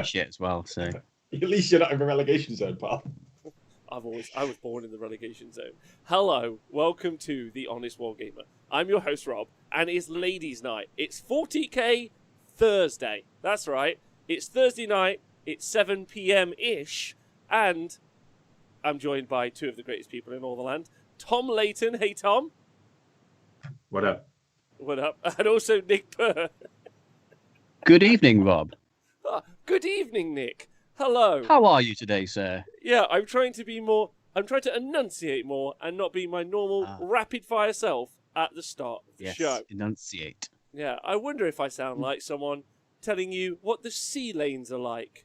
Shit as well, so At least you're not in the relegation zone, pal. I was born in the relegation zone. Hello, welcome to The Honest Wargamer. I'm your host, Rob, and it's ladies' night. It's 40k Thursday. That's right. It's Thursday night. It's 7 p.m.-ish, and I'm joined by two of the greatest people in all the land. Tom Layton. Hey, Tom. What up? What up? And also Nick Purr. good evening, Rob. Good evening, Nick. Hello. How are you today, sir? Yeah, I'm trying to enunciate more and not be my normal rapid-fire self at the start of the show. Enunciate. Yeah, I wonder if I sound like someone telling you what the sea lanes are like.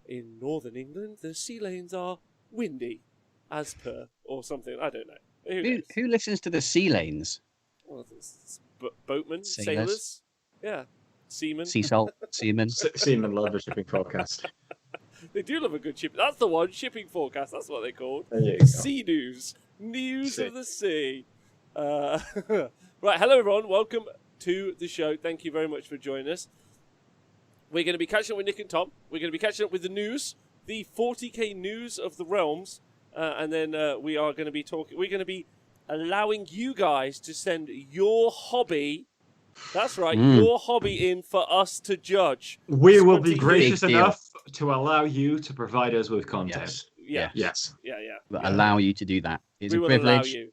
In northern England, the sea lanes are windy, as per, or something. I don't know. Who listens to the sea lanes? Well, it's boatmen, Sailors. sailors. Yeah, seamen. Sea salt, seamen. Seaman love a shipping forecast. They do love a good ship. That's the one, shipping forecast. That's what they're called. There you go. Sea news. News of the sea. Right, hello everyone. Welcome to the show. Thank you very much for joining us. We're going to be catching up with Nick and Tom. We're going to be catching up with the news, the 40k news of the realms, and then we are going to be talking. We're going to be allowing you guys to send your hobby. That's right, your hobby in for us to judge. We will be gracious Big deal. enough to allow you to provide us with content. Yeah. Yes. Yeah. Allow you to do that. It's We a will allow privilege, you.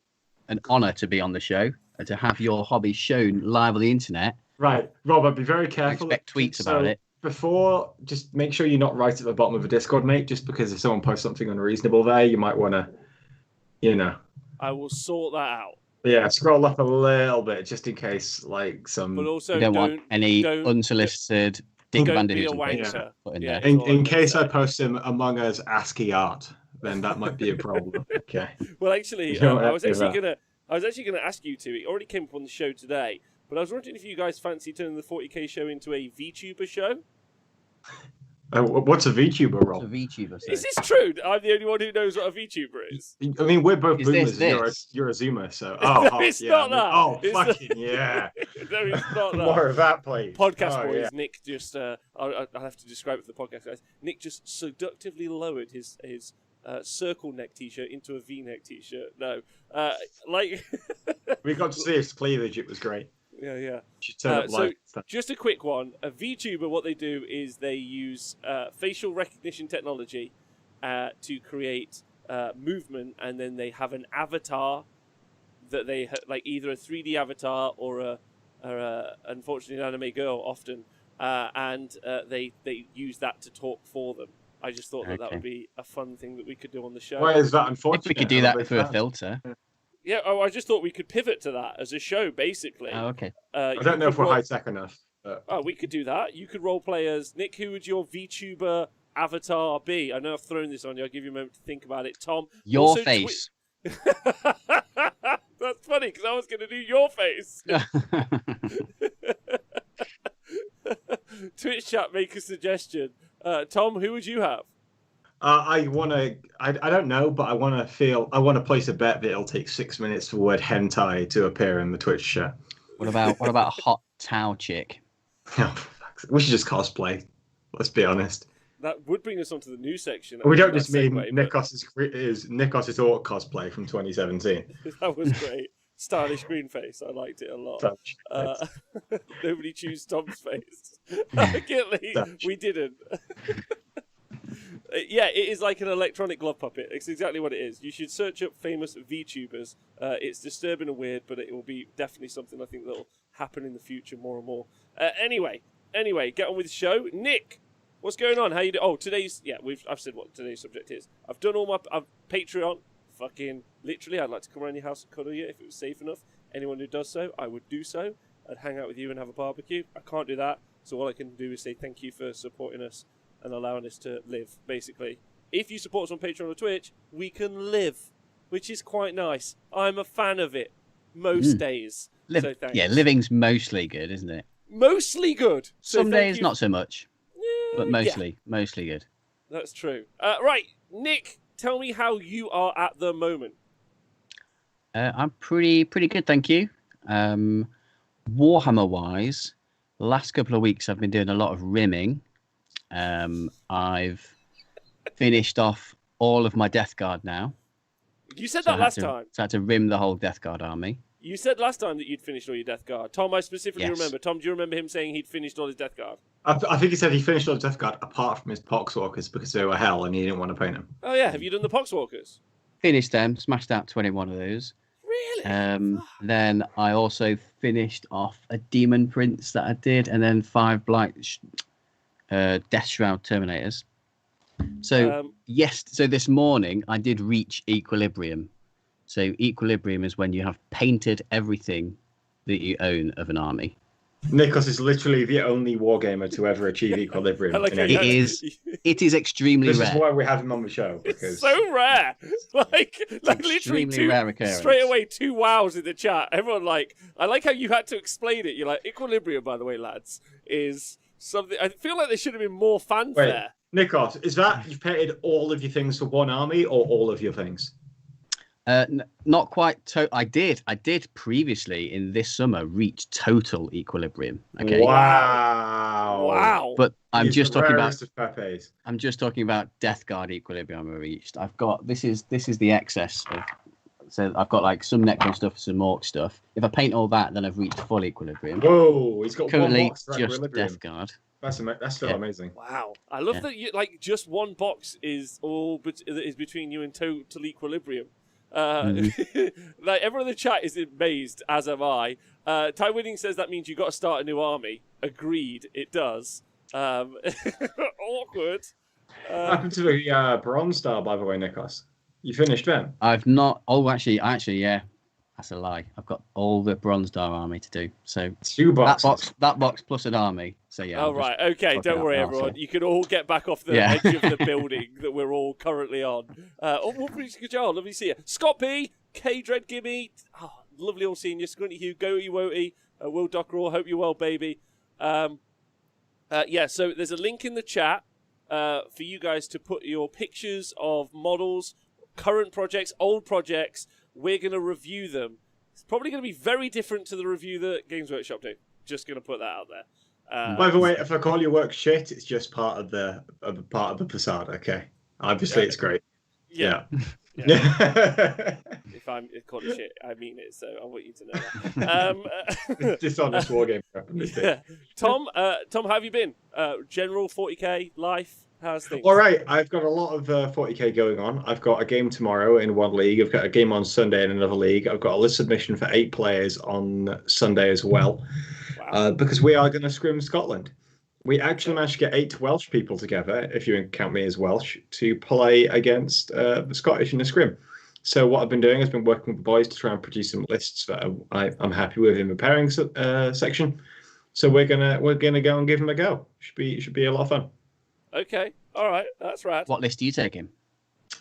an honour to be on the show and to have your hobby shown live on the internet. Right, Robert, be very I careful. expect tweets about it. Before, just make sure you're not right at the bottom of a Discord, mate, just because if someone posts something unreasonable there, you might want to, I will sort that out. Yeah, scroll up a little bit just in case, like, some... But also, You don't want any don't- unsolicited dick don't be a vandalism wanker. put in Yeah. there. In That's all I'm case gonna I say. post some Among Us ASCII art, then that might be a problem. Okay. Well, actually, You don't I was have to actually do gonna ask you to. It already came up on the show today, but I was wondering if you guys fancy turning the 40k show into a VTuber show. What's a VTuber, It's a Rob? VTuber, so. Is this true? I'm the only one who knows what a VTuber is. I mean, we're both Is boomers. this And this? you're a Zoomer, so... No, Oh, it's yeah. not that. Oh, It's fucking yeah. No, it's not that. More of that, please. Podcast Oh, boys, yeah. Nick just, I'll have to describe it for the podcast guys. Nick just seductively lowered his circle neck t-shirt into a V-neck t-shirt. No, like, We got to see his cleavage. It was great. yeah. You should turn up So, live. just a quick one. A VTuber, what they do is they use facial recognition technology to create movement, and then they have an avatar that they like either a 3D avatar or a unfortunately an anime girl often, and they use that to talk for them. I just thought that Okay. would be a fun thing that we could do on the show. Why is that If unfortunate? we could do I'm that big through a fan. filter. Yeah, I just thought we could pivot to that as a show, basically. Oh, okay. I don't know if we're high-tech enough. But... Oh, we could do that. You could role play as Nick. Who would your VTuber avatar be? I know I've thrown this on you. I'll give you a moment to think about it. Tom, Your also face. That's funny because I was going to do your face. Twitch chat, make a suggestion. Tom, who would you have? I don't know, but I want to place a bet that it'll take 6 minutes for the word hentai to appear in the Twitch chat. What about a hot towel chick? We should just cosplay. Let's be honest. That would bring us onto the news section. We don't That just mean segue, but Nikos's Orc cosplay from 2017. That was great. Stylish green face. I liked it a lot. Nobody choose Tom's face. Luckily, we didn't. Yeah, it is like an electronic glove puppet. It's exactly what it is. You should search up famous VTubers. It's disturbing and weird, but it will be definitely something I think that will happen in the future more and more. Anyway, get on with the show. Nick, what's going on? How you doing? Oh, I've said what today's subject is. I've done all my Patreon. Fucking literally, I'd like to come around your house and cuddle you if it was safe enough. Anyone who does so, I would do so. I'd hang out with you and have a barbecue. I can't do that, so all I can do is say thank you for supporting us and allowing us to live, basically. If you support us on Patreon or Twitch, we can live, which is quite nice. I'm a fan of it. most days. So thanks. Yeah, living's mostly good, isn't it? Mostly good. So Some days not so much, but yeah, mostly good. that's true. Right, Nick, tell me how you are at the moment. I'm pretty good, thank you. Warhammer wise, the last couple of weeks I've been doing a lot of rimming. I've finished off all of my Death Guard now. You said that last time. So I had to rim the whole Death Guard army. You said last time that you'd finished all your Death Guard. Tom, I specifically remember. Tom, do you remember him saying he'd finished all his Death Guard? I think he said he finished all his Death Guard apart from his Poxwalkers because they were hell and he didn't want to paint them. Oh, yeah. Have you done the Poxwalkers? Finished them, smashed out 21 of those. Really? Then I also finished off a Demon Prince that I did, and then 5 Blight Death Shroud Terminators. So, so this morning I did reach Equilibrium. So Equilibrium is when you have painted everything that you own of an army. Nikos is literally the only wargamer to ever achieve Equilibrium. It is extremely rare. This is why we have him on the show. Because... It's so rare. Like literally rare occurrence. Straight away 2 wows in the chat. Everyone I like how you had to explain it. You're like, Equilibrium, by the way, lads, is something. I feel like there should have been more fanfare. Wait, Nikos, is that you've painted all of your things for one army or all of your things? Not quite. I did previously in this summer reach total Equilibrium. Okay. Wow. But I'm just talking about Death Guard Equilibrium I reached. I've got this is the excess. So I've got like some Necron stuff, some Orc stuff. If I paint all that, then I've reached full Equilibrium. Whoa, he's got currently one box for just Equilibrium. Death Guard. That's still amazing. Wow, I love that you just one box is between you and total Equilibrium. Like everyone in the chat is amazed, as am I. Ty Winning says that means you got to start a new army. Agreed, it does. Awkward. What happened to the Bronze Star, by the way, Nikos? You finished them? I've not. Oh, actually, yeah. That's a lie. I've got all the Bronze Star army to do. So 2 boxes. That box plus an army. So yeah. Oh right, okay. Don't worry, everyone. You can all get back off the edge of the building that we're all currently on. Good job. Lovely to see you, Scott P, K Dread Gimme. Oh, lovely all seeing you. Squinty Hugh, Goaty Woty, Will Dockerall. Hope you're well, baby. So there's a link in the chat for you guys to put your pictures of models, current projects, old projects. We're going to review them. It's probably going to be very different to the review that Games Workshop do. Just going to put that out there. By the way, if I call your work shit, it's just part of the facade. Okay, obviously it's great. Yeah. If I'm called a shit, I mean it. So I want you to know that. Dishonest wargame. Yeah. Tom, how have you been? General 40k life. How's things? All right, I've got a lot of 40k going on. I've got a game tomorrow in one league. I've got a game on Sunday in another league. I've got a list submission for 8 players on Sunday as well. Wow. Because we are going to scrim Scotland. We actually managed to get 8 Welsh people together, if you count me as Welsh, to play against the Scottish in a scrim. So what I've been doing is been working with the boys to try and produce some lists that I'm happy with in the pairing section. So we're gonna go and give them a go. Should be a lot of fun. Okay, all right, that's rad. What list are you taking?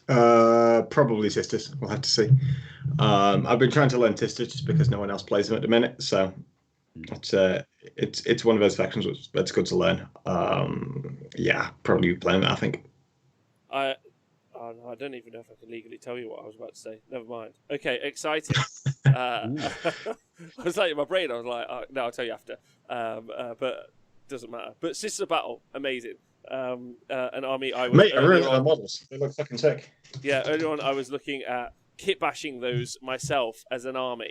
Probably Sisters. We'll have to see. I've been trying to learn Sisters just because no one else plays them at the minute. So it's one of those factions that's good to learn. Probably playing that, I think. I don't even know if I can legally tell you what I was about to say. Never mind. Okay, exciting. I was like in my brain. I was like, no, I'll tell you after. But doesn't matter. But Sisters of Battle, amazing. An army I was. Mate, I really like the models. They look fucking sick. Yeah, earlier on I was looking at kit bashing those myself as an army.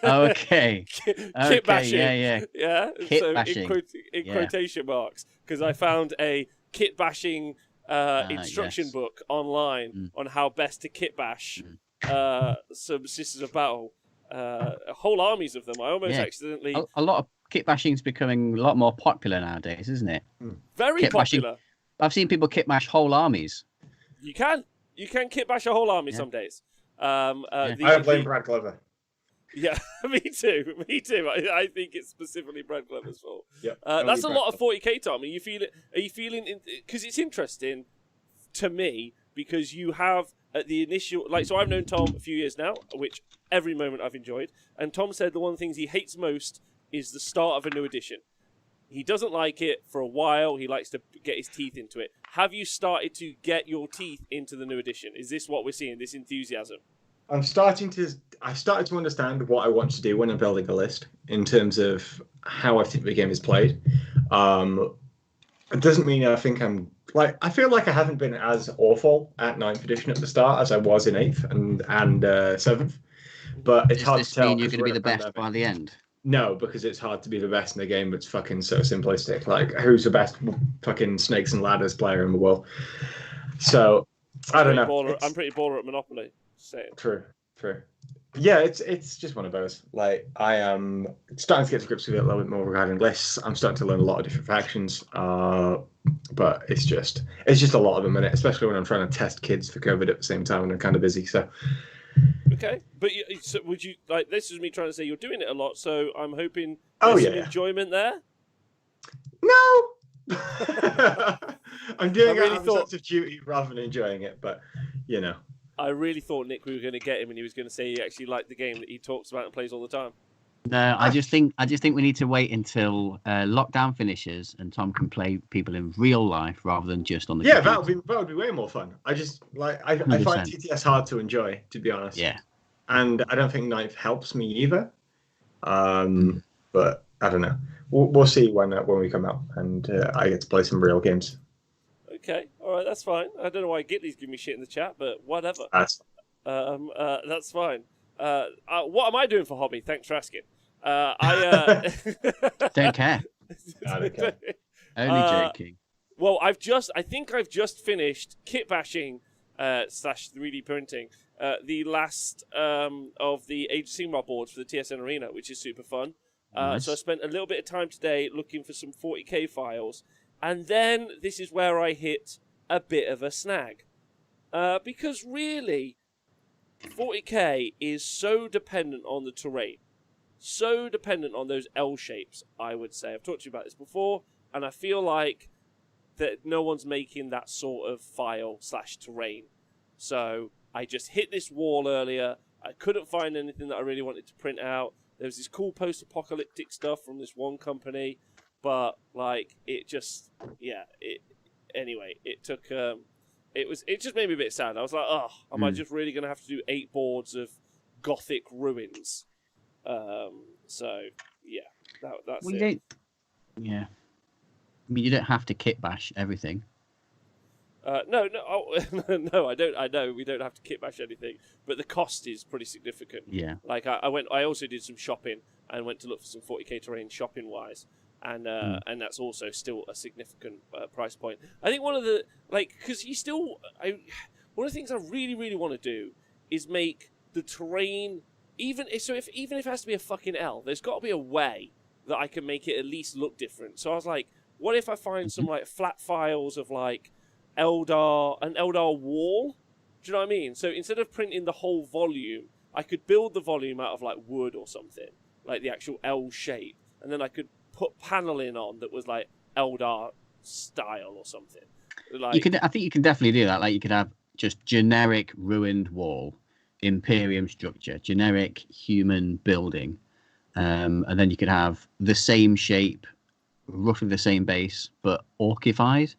Okay. Kit bashing. Yeah. Kit bashing. In quotation marks, because I found a kit bashing instruction book online on how best to kit bash some Sisters of Battle. Whole armies of them. I almost accidentally. A lot of kit bashing is becoming a lot more popular nowadays, isn't it? Very kit popular. Bashing. I've seen people kit bash whole armies. You can kit bash a whole army some days. I blame Brad Glover. Yeah, me too. I think it's specifically Brad Glover's fault. Yeah, that's a lot of 40k, Tom. Are you feeling? Because it's interesting to me because you have at the initial so I've known Tom a few years now, which every moment I've enjoyed. And Tom said the one of the things he hates most is the start of a new edition. He doesn't like it for a while. He likes to get his teeth into it. Have you started to get your teeth into the new edition? Is this what we're seeing, this enthusiasm? I started to understand what I want to do when I'm building a list in terms of how I think the game is played. It doesn't mean I think I feel like I haven't been as awful at 9th edition at the start as I was in 8th and 7th. But it's hard to tell. Does this mean you're going to be the best by the end? No, because it's hard to be the best in a game that's fucking so simplistic. Like, who's the best fucking snakes and ladders player in the world? So, I don't know. I'm pretty baller at Monopoly. True. Yeah, it's just one of those. Like, I am starting to get to grips with it a little bit more regarding lists. I'm starting to learn a lot of different factions, but it's just a lot of them in it, especially when I'm trying to test kids for COVID at the same time and I'm kind of busy. So, okay, but so would you like? This is me trying to say you're doing it a lot, so I'm hoping some enjoyment there. No, I'm doing it out of sense of duty rather than enjoying it, but you know. I really thought, Nick, we were going to get him and he was going to say he actually liked the game that he talks about and plays all the time. No, I just think we need to wait until lockdown finishes and Tom can play people in real life rather than just on the computer. that would be way more fun. I just I find TTS hard to enjoy, to be honest. Yeah. And I don't think 9th helps me either. But I don't know. We'll see when we come out and I get to play some real games. Okay, all right, that's fine. I don't know why Gitli's giving me shit in the chat, but whatever. That's fine. What am I doing for hobby? Thanks for asking. Don't care. I don't care. Only joking. Well, I think I've just finished kit bashing / 3D printing the last of the Age of Sigmar boards for the TSN Arena, which is super fun. Nice. So I spent a little bit of time today looking for some 40k files. And then this is where I hit a bit of a snag. Because really, 40k is so dependent on the terrain. So dependent on those L shapes, I would say. I've talked to you about this before, and I feel like that no one's making that sort of file / terrain. So I just hit this wall earlier. I couldn't find anything that I really wanted to print out. There was this cool post-apocalyptic stuff from this one company. But like it just anyway, it took it just made me a bit sad. I was like, oh, am I just really gonna have to do 8 boards of Gothic ruins? So yeah, that's it. Yeah. I mean, you don't have to kit bash everything. No, no, I don't. I know we don't have to kit bash anything, but the cost is pretty significant. Yeah. Like I also did some shopping and went to look for some 40k terrain shopping wise. And that's also still a significant price point. I think one of the because one of the things I really really want to do is make the terrain even if it has to be a fucking L, there's got to be a way that I can make it at least look different. So I was like, what if I find some like flat files of like an Eldar wall? Do you know what I mean? So instead of printing the whole volume, I could build the volume out of like wood or something, like the actual L shape, and then I could put paneling on that was like Eldar style or something. Like, I think you can definitely do that. Like you could have just generic ruined wall, Imperium structure, generic human building, and then you could have the same shape, roughly the same base, but orcified.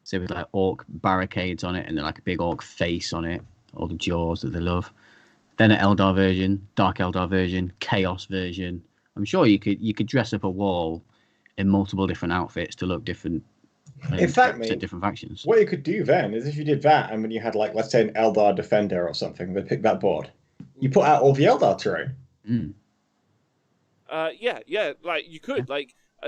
So with like orc barricades on it, and then like a big orc face on it, all the jaws that they love. Then an Eldar version, Dark Eldar version, Chaos version. I'm sure you could dress up a wall in multiple different outfits to look different. In fact, mate, different factions. What you could do then is if you did that, and when you had like, let's say, an Eldar Defender or something, they pick that board. You put out all the Eldar terrain. Yeah, like you could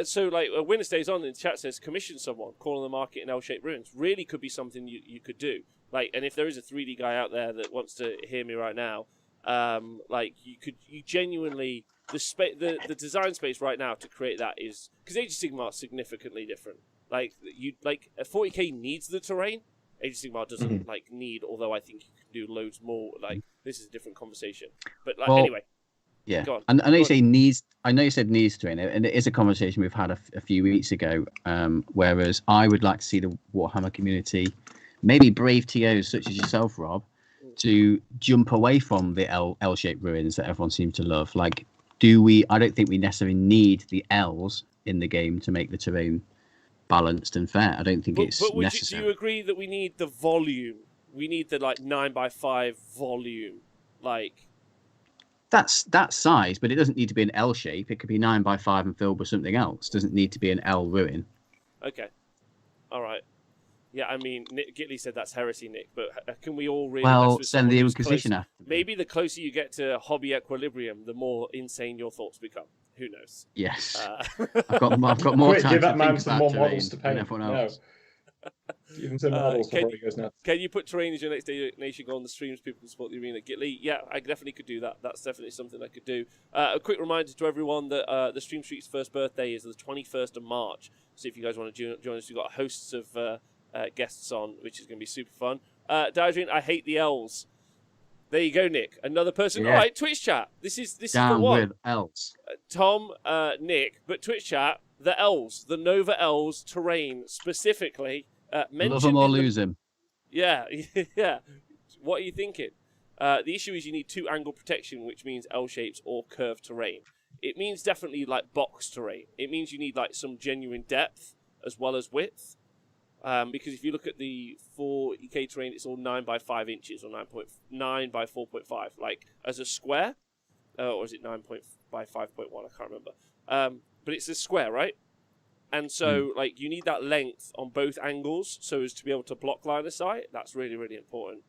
so Winner Stays On in the chat says commission someone, call on the market in L-shaped ruins. Really could be something you could do. Like, and if there is a 3D guy out there that wants to hear me right now, you genuinely. The design space right now to create that is because Age of Sigmar is significantly different. Like a 40k needs the terrain. Age of Sigmar doesn't need. Although I think you can do loads more. Like this is a different conversation. But anyway, yeah. Go on. And I know you say needs. I know you said needs terrain, and it is a conversation we've had a few weeks ago. Whereas I would like to see the Warhammer community, maybe brave TOs such as yourself, Rob, to jump away from the L-shaped ruins that everyone seems to love? Like, I don't think we necessarily need the L's in the game to make the terrain balanced and fair. I don't think it's necessary. Do you agree that we need the volume? We need the 9x5 volume, like. That's that size, but it doesn't need to be an L shape. It could be 9x5 and filled with something else. It doesn't need to be an L ruin. Okay, all right. Yeah, I mean, Nick Gitley said that's heresy, Nick. But can we all really? Well, send the Inquisition after. Maybe the closer you get to hobby equilibrium, the more insane your thoughts become. Who knows? Yes, I've got more time. Give that to man think some about more models to paint. Everyone else. Give him some models before he goes nuts. Can you put terrain as your next donation go on the streams? People can support the arena. Gitley, yeah, I definitely could do that. That's definitely something I could do. A quick reminder to everyone that the Stream Street's first birthday is the 21st of March. So if you guys want to join us, we've got hosts of guests on, which is going to be super fun. Diadrian, I hate the L's. There you go, Nick. Another person. Yeah. All right, Twitch chat. This is down the one. With L's. Tom, Nick, but Twitch chat. The L's, the Nova L's terrain specifically. Love him or lose him. Yeah, yeah. What are you thinking? The issue is you need 2 angle protection, which means L shapes or curved terrain. It means definitely box terrain. It means you need some genuine depth as well as width. Because if you look at the 4K terrain, it's all 9x5 inches or 9 by 4.5, as a square, or is it 9 by 5.1? I can't remember. But it's a square, right? And so, you need that length on both angles so as to be able to block line of sight. That's really, really important.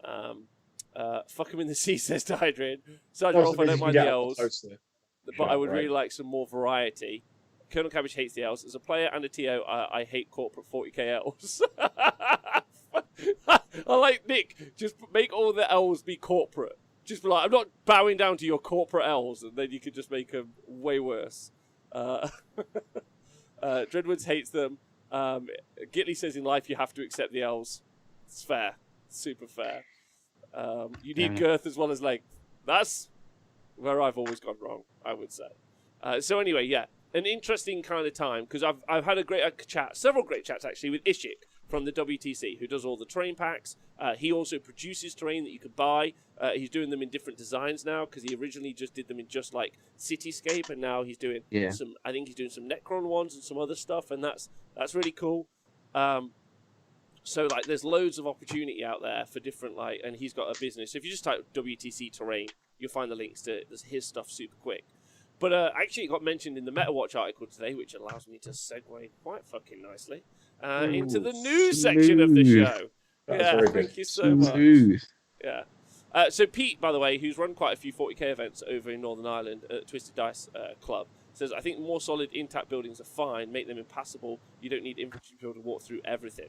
Fuck him in the sea, says Dydrin. Sergeant Rolf, I don't mind the L's, but I would really like some more variety. Colonel Cabbage hates the L's. As a player and a TO, I hate corporate 40k L's. I like Nick. Just make all the L's be corporate. Just be I'm not bowing down to your corporate L's, and then you could just make them way worse. Dreadwoods hates them. Gitley says in life you have to accept the L's. It's fair. Super fair. You need girth as well as length. That's where I've always gone wrong, I would say. So anyway, yeah. An interesting kind of time, because I've had a great chat, several great chats actually, with Ishik from the WTC, who does all the terrain packs. He also produces terrain that you could buy. He's doing them in different designs now, because he originally just did them in just Cityscape, and now he's doing some. I think he's doing some Necron ones and some other stuff, and that's really cool. So there's loads of opportunity out there for different and he's got a business. So if you just type WTC terrain, you'll find the links to his stuff super quick. But actually, it got mentioned in the MetaWatch article today, which allows me to segue quite fucking nicely into the news section of the show. Thank you so much. Yeah. So Pete, by the way, who's run quite a few 40k events over in Northern Ireland at Twisted Dice Club, says, I think more solid intact buildings are fine. Make them impassable. You don't need infantry people to walk through everything.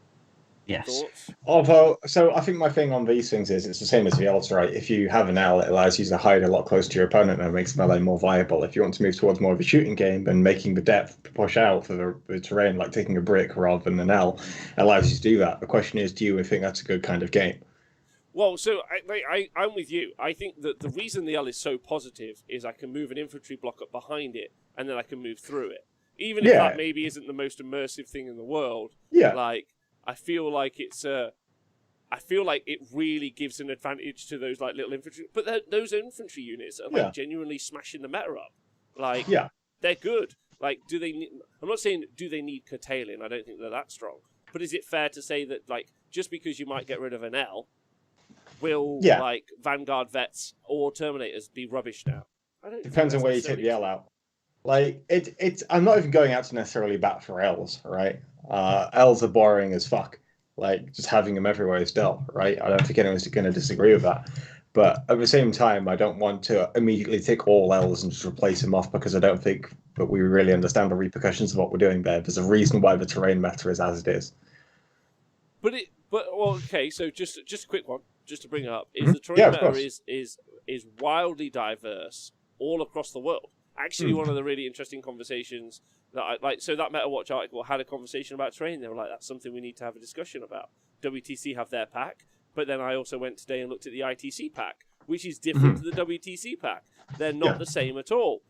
Yes. Thoughts? Although, so I think my thing on these things is it's the same as the L's, right? If you have an L, it allows you to hide a lot closer to your opponent and it makes the melee more viable. If you want to move towards more of a shooting game, then making the depth push out for the terrain, like taking a brick rather than an L, allows you to do that. The question is, do you think that's a good kind of game? Well, so I'm with you. I think that the reason the L is so positive is I can move an infantry block up behind it and then I can move through it. Even if that maybe isn't the most immersive thing in the world. Yeah. I feel like I feel like it really gives an advantage to those little infantry. But those infantry units are genuinely smashing the meta up. They're good. Do they? I'm not saying do they need curtailing. I don't think they're that strong. But is it fair to say that just because you might get rid of an L, will Vanguard vets or Terminators be rubbish now? I don't. Depends on where you take the L out. It's. I'm not even going out to necessarily bat for L's, right? L's are boring as fuck. Just having them everywhere is dull, right? I don't think anyone's going to disagree with that. But at the same time, I don't want to immediately take all L's and just replace them off because I don't think that we really understand the repercussions of what we're doing there. There's a reason why the terrain meta is as it is. Okay, so just a quick one, just to bring it up, is the terrain meta is wildly diverse all across the world. Actually, one of the really interesting conversations that that MetaWatch article had a conversation about terrain. They were like, that's something we need to have a discussion about. WTC have their pack, but then I also went today and looked at the ITC pack, which is different to the WTC pack. They're not the same at all.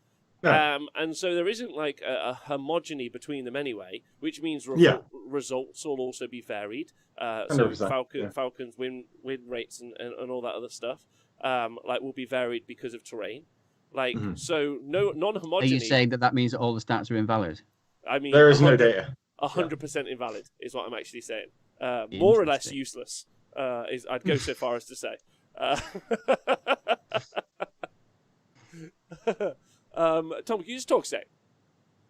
And so there isn't like a homogeny between them anyway, which means results will also be varied. So Falcons win rates and all that other stuff like will be varied because of terrain. Like so, no non-homogeny. Are you saying that means that all the stats are invalid? I mean, there is no data. 100% invalid is what I'm actually saying. More or less useless. I'd go so far as to say. Tom, could you just talk a sec?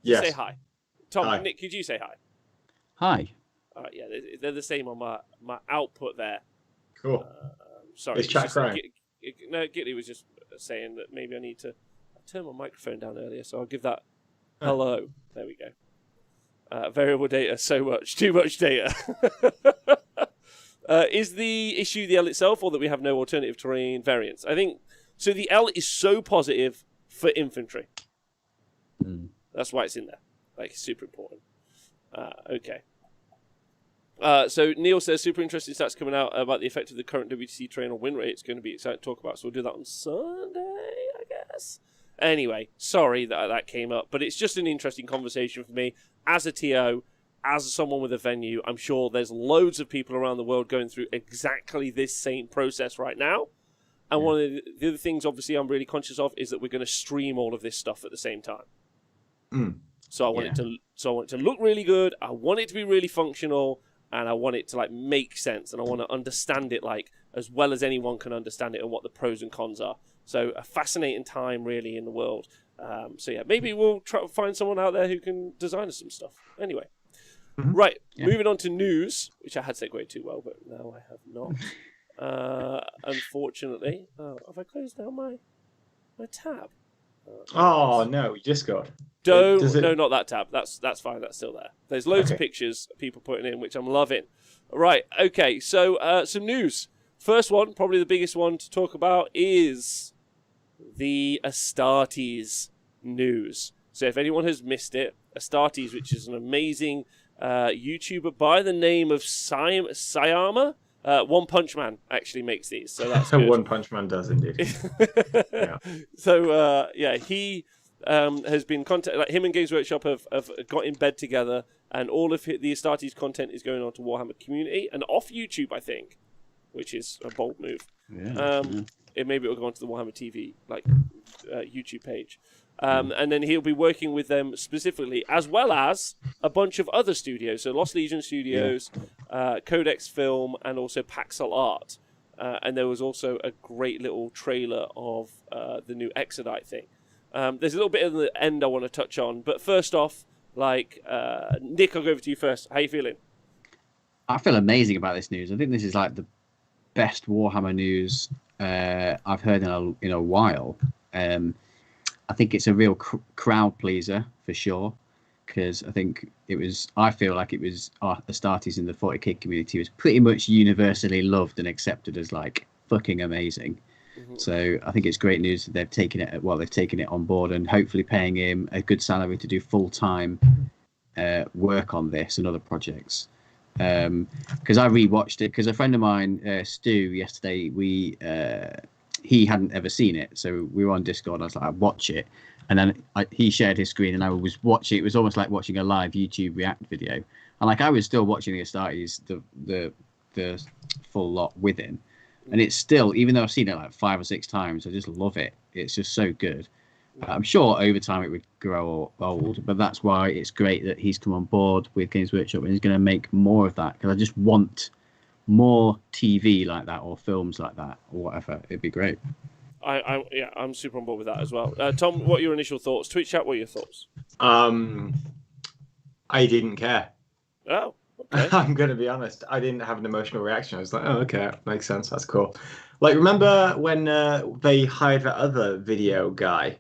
Yes. Say hi. Tom, hi. Nick, could you say hi? Hi. Yeah, they're the same on my output there. Cool. Sorry. Is chat crying? No, Gitty was just saying that maybe I need to turn my microphone down earlier, so I'll give that hello. There we go. Variable data, too much data. Is the issue the L itself, or that we have no alternative terrain variants? I think so. The L is so positive for infantry. That's why it's in there. Like, it's super important. Okay. So Neil says, super interesting stats coming out about the effect of the current WTC terrain on win rate. It's going to be exciting to talk about, so we'll do that on Sunday, I guess. Anyway, sorry that came up, but it's just an interesting conversation for me as a TO, as someone with a venue. I'm sure there's loads of people around the world going through exactly this same process right now. And one of the other things, obviously, I'm really conscious of is that we're going to stream all of this stuff at the same time. So I want it to look really good. I want it to be really functional, and I want it to like make sense, and I want to understand it like as well as anyone can understand it, and what the pros and cons are. So a fascinating time, really, in the world. So yeah, maybe we'll try to find someone out there who can design us some stuff. Anyway, right, moving on to news, which I had segued too well, but now I have not. Unfortunately, have I closed down my tab? No, Discord. No, not that tab. That's fine. That's still there. There's loads of pictures of people putting in, which I'm loving. Right. Okay. So some news. First one, probably the biggest one to talk about, is the Astartes news. So if anyone has missed it, Astartes, which is an amazing YouTuber by the name of Sayama. One Punch Man actually makes these, so that's good. One Punch Man does indeed. So he has been contact. Like, him and Games Workshop have got in bed together, and all of the Astartes content is going on to Warhammer Community and off YouTube, I think, which is a bold move. Maybe it'll go onto the Warhammer TV YouTube page. And then he'll be working with them specifically, as well as a bunch of other studios. So Lost Legion Studios, Codex Film, and also Paxel Art. And there was also a great little trailer of the new Exodite thing. There's a little bit at the end I want to touch on. But first off, Nick, I'll go over to you first. How are you feeling? I feel amazing about this news. I think this is like the best Warhammer news I've heard in a while. I think it's a real crowd pleaser for sure, because I feel like it was Astartes in the 40k community was pretty much universally loved and accepted as like fucking amazing. So I think it's great news that they've taken it on board, and hopefully paying him a good salary to do full-time work on this and other projects. Because I rewatched it because a friend of mine, Stu, yesterday he hadn't ever seen it, so we were on Discord. I was like, I'd watch it, and then he shared his screen, and I was watching. It was almost like watching a live YouTube React video, and like I was still watching the Astartes, the full lot with him, and it's still, even though I've seen it like 5 or 6 times, I just love it. It's just so good. I'm sure over time it would grow old, but that's why it's great that he's come on board with Games Workshop and he's going to make more of that, because I just want more TV like that, or films like that, or whatever. It'd be great. I'm super on board with that as well. Tom, what are your initial thoughts? Twitch chat, what are your thoughts? I didn't care. Oh, okay. I'm going to be honest. I didn't have an emotional reaction. I was like, oh, okay, makes sense. That's cool. Like, remember when they hired that other video guy,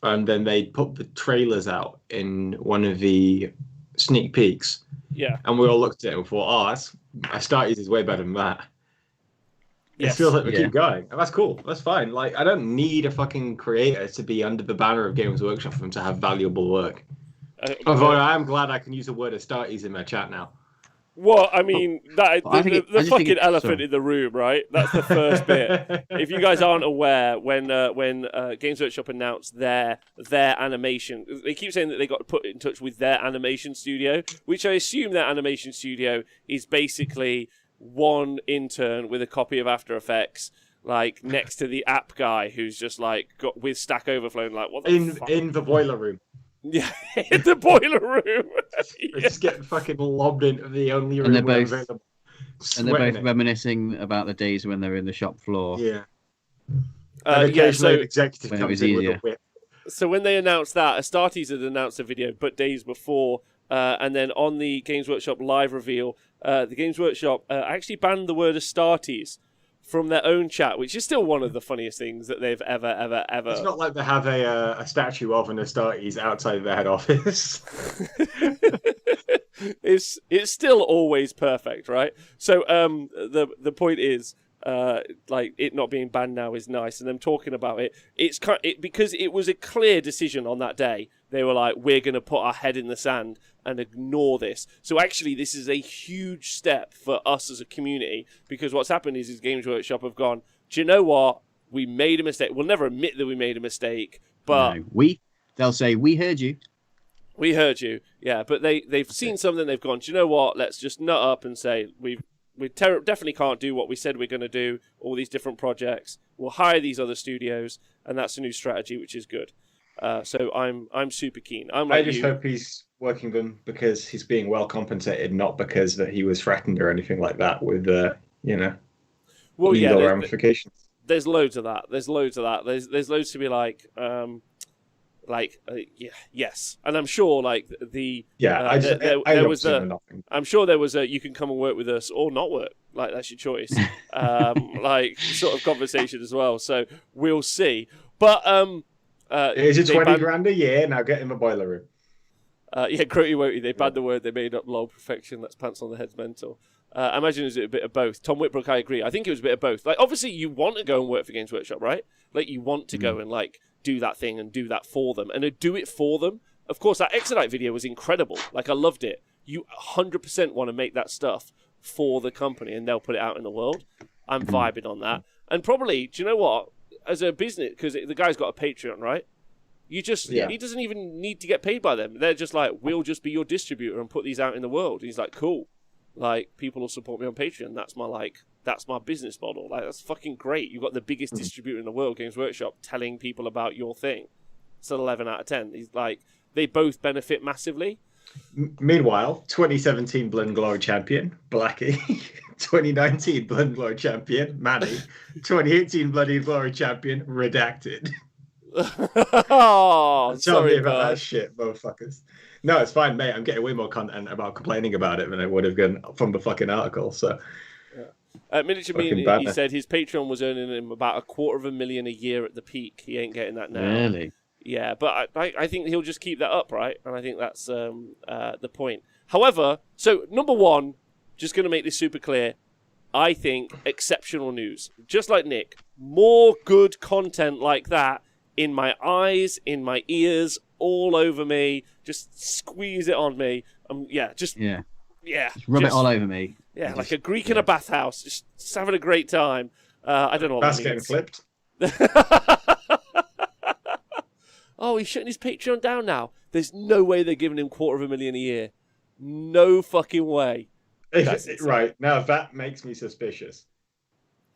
and then they put the trailers out in one of the sneak peeks? Yeah. And we all looked at it and thought, Astartes is way better than that. Yes. It feels like we keep going. And that's cool. That's fine. Like, I don't need a fucking creator to be under the banner of Games Workshop for them to have valuable work. Although I am glad I can use the word Astartes in my chat now. Well, I mean, the fucking elephant sorry. in the room, right? That's the first bit. If you guys aren't aware, when Games Workshop announced their animation, they keep saying that they got put in touch with their animation studio, which I assume their animation studio is basically one intern with a copy of After Effects, like next to the app guy who's just like got with Stack Overflow and like what the fuck? In the boiler room. Yeah, in the boiler room. They're just getting fucking lobbed into the only room available. And they're both reminiscing about the days when they're in the shop floor. Yeah. So an executive when it was comes in easier. with a whip. So when they announced that, Astartes had announced a video, but days before, and then on the Games Workshop live reveal, the Games Workshop actually banned the word Astartes from their own chat, which is still one of the funniest things that they've ever. It's not like they have a statue of an Astartes outside their head office. It's still always perfect, right? So the point is, like it not being banned now is nice, and them talking about it. It's because it was a clear decision on that day. They were like, we're going to put our head in the sand and ignore this. So actually, this is a huge step for us as a community, because what's happened is Games Workshop have gone, do you know what? We made a mistake. We'll never admit that we made a mistake, but they'll say, we heard you. We heard you, yeah. But they've seen something. They've gone, do you know what? Let's just nut up and say we definitely can't do what we said we're going to do. All these different projects. We'll hire these other studios, and that's a new strategy, which is good. So I'm super keen. I just hope he's working them because he's being well compensated, not because that he was threatened or anything like that with legal ramifications. There's loads of that. There's loads loads to be like. Yes, and I'm sure like I'm sure there was a you can come and work with us or not work, like that's your choice, like sort of conversation as well. So we'll see. But is it 20 grand a year? Now get in the boiler room. Crotty won't you? They banned the word. They made up lol perfection. That's pants on the head's mental. I imagine it was a bit of both. Tom Whitbrook, I agree. I think it was a bit of both. Like obviously you want to go and work for Games Workshop, right? Like you want to go and like do that thing and do that for them and do it for them. Of course, that Exodite video was incredible. Like I loved it. You 100% want to make that stuff for the company and they'll put it out in the world. I'm vibing on that. And probably, do you know what? As a business, because the guy's got a Patreon, right? He doesn't even need to get paid by them. They're just like, we'll just be your distributor and put these out in the world. And he's like, cool. Like people will support me on Patreon. That's my business model. Like that's fucking great. You've got the biggest distributor in the world, Games Workshop, telling people about your thing. It's an 11 out of 10. He's like, they both benefit massively. Meanwhile, 2017 Blood and Glory champion Blackie, 2019 Blood and Glory champion Manny, 2018 Blood and Glory champion Redacted. Tell me about that shit, motherfuckers. No, it's fine, mate. I'm getting way more content about complaining about it than I would have gotten from the fucking article. So, Miniature Mean, he said his Patreon was earning him about $250,000 a year at the peak. He ain't getting that now. Really? Yeah, but I think he'll just keep that up, right? And I think that's the point. However, so number one, just going to make this super clear, I think exceptional news. Just like Nick, more good content like that in my eyes, in my ears, all over me. Just squeeze it on me. Just rub it all over me. Yeah, like a Greek in a bathhouse, just having a great time. I don't know what that means. Getting flipped. Oh, he's shutting his Patreon down now. There's no way they're giving him $250,000 a year. No fucking way. Right, now that makes me suspicious.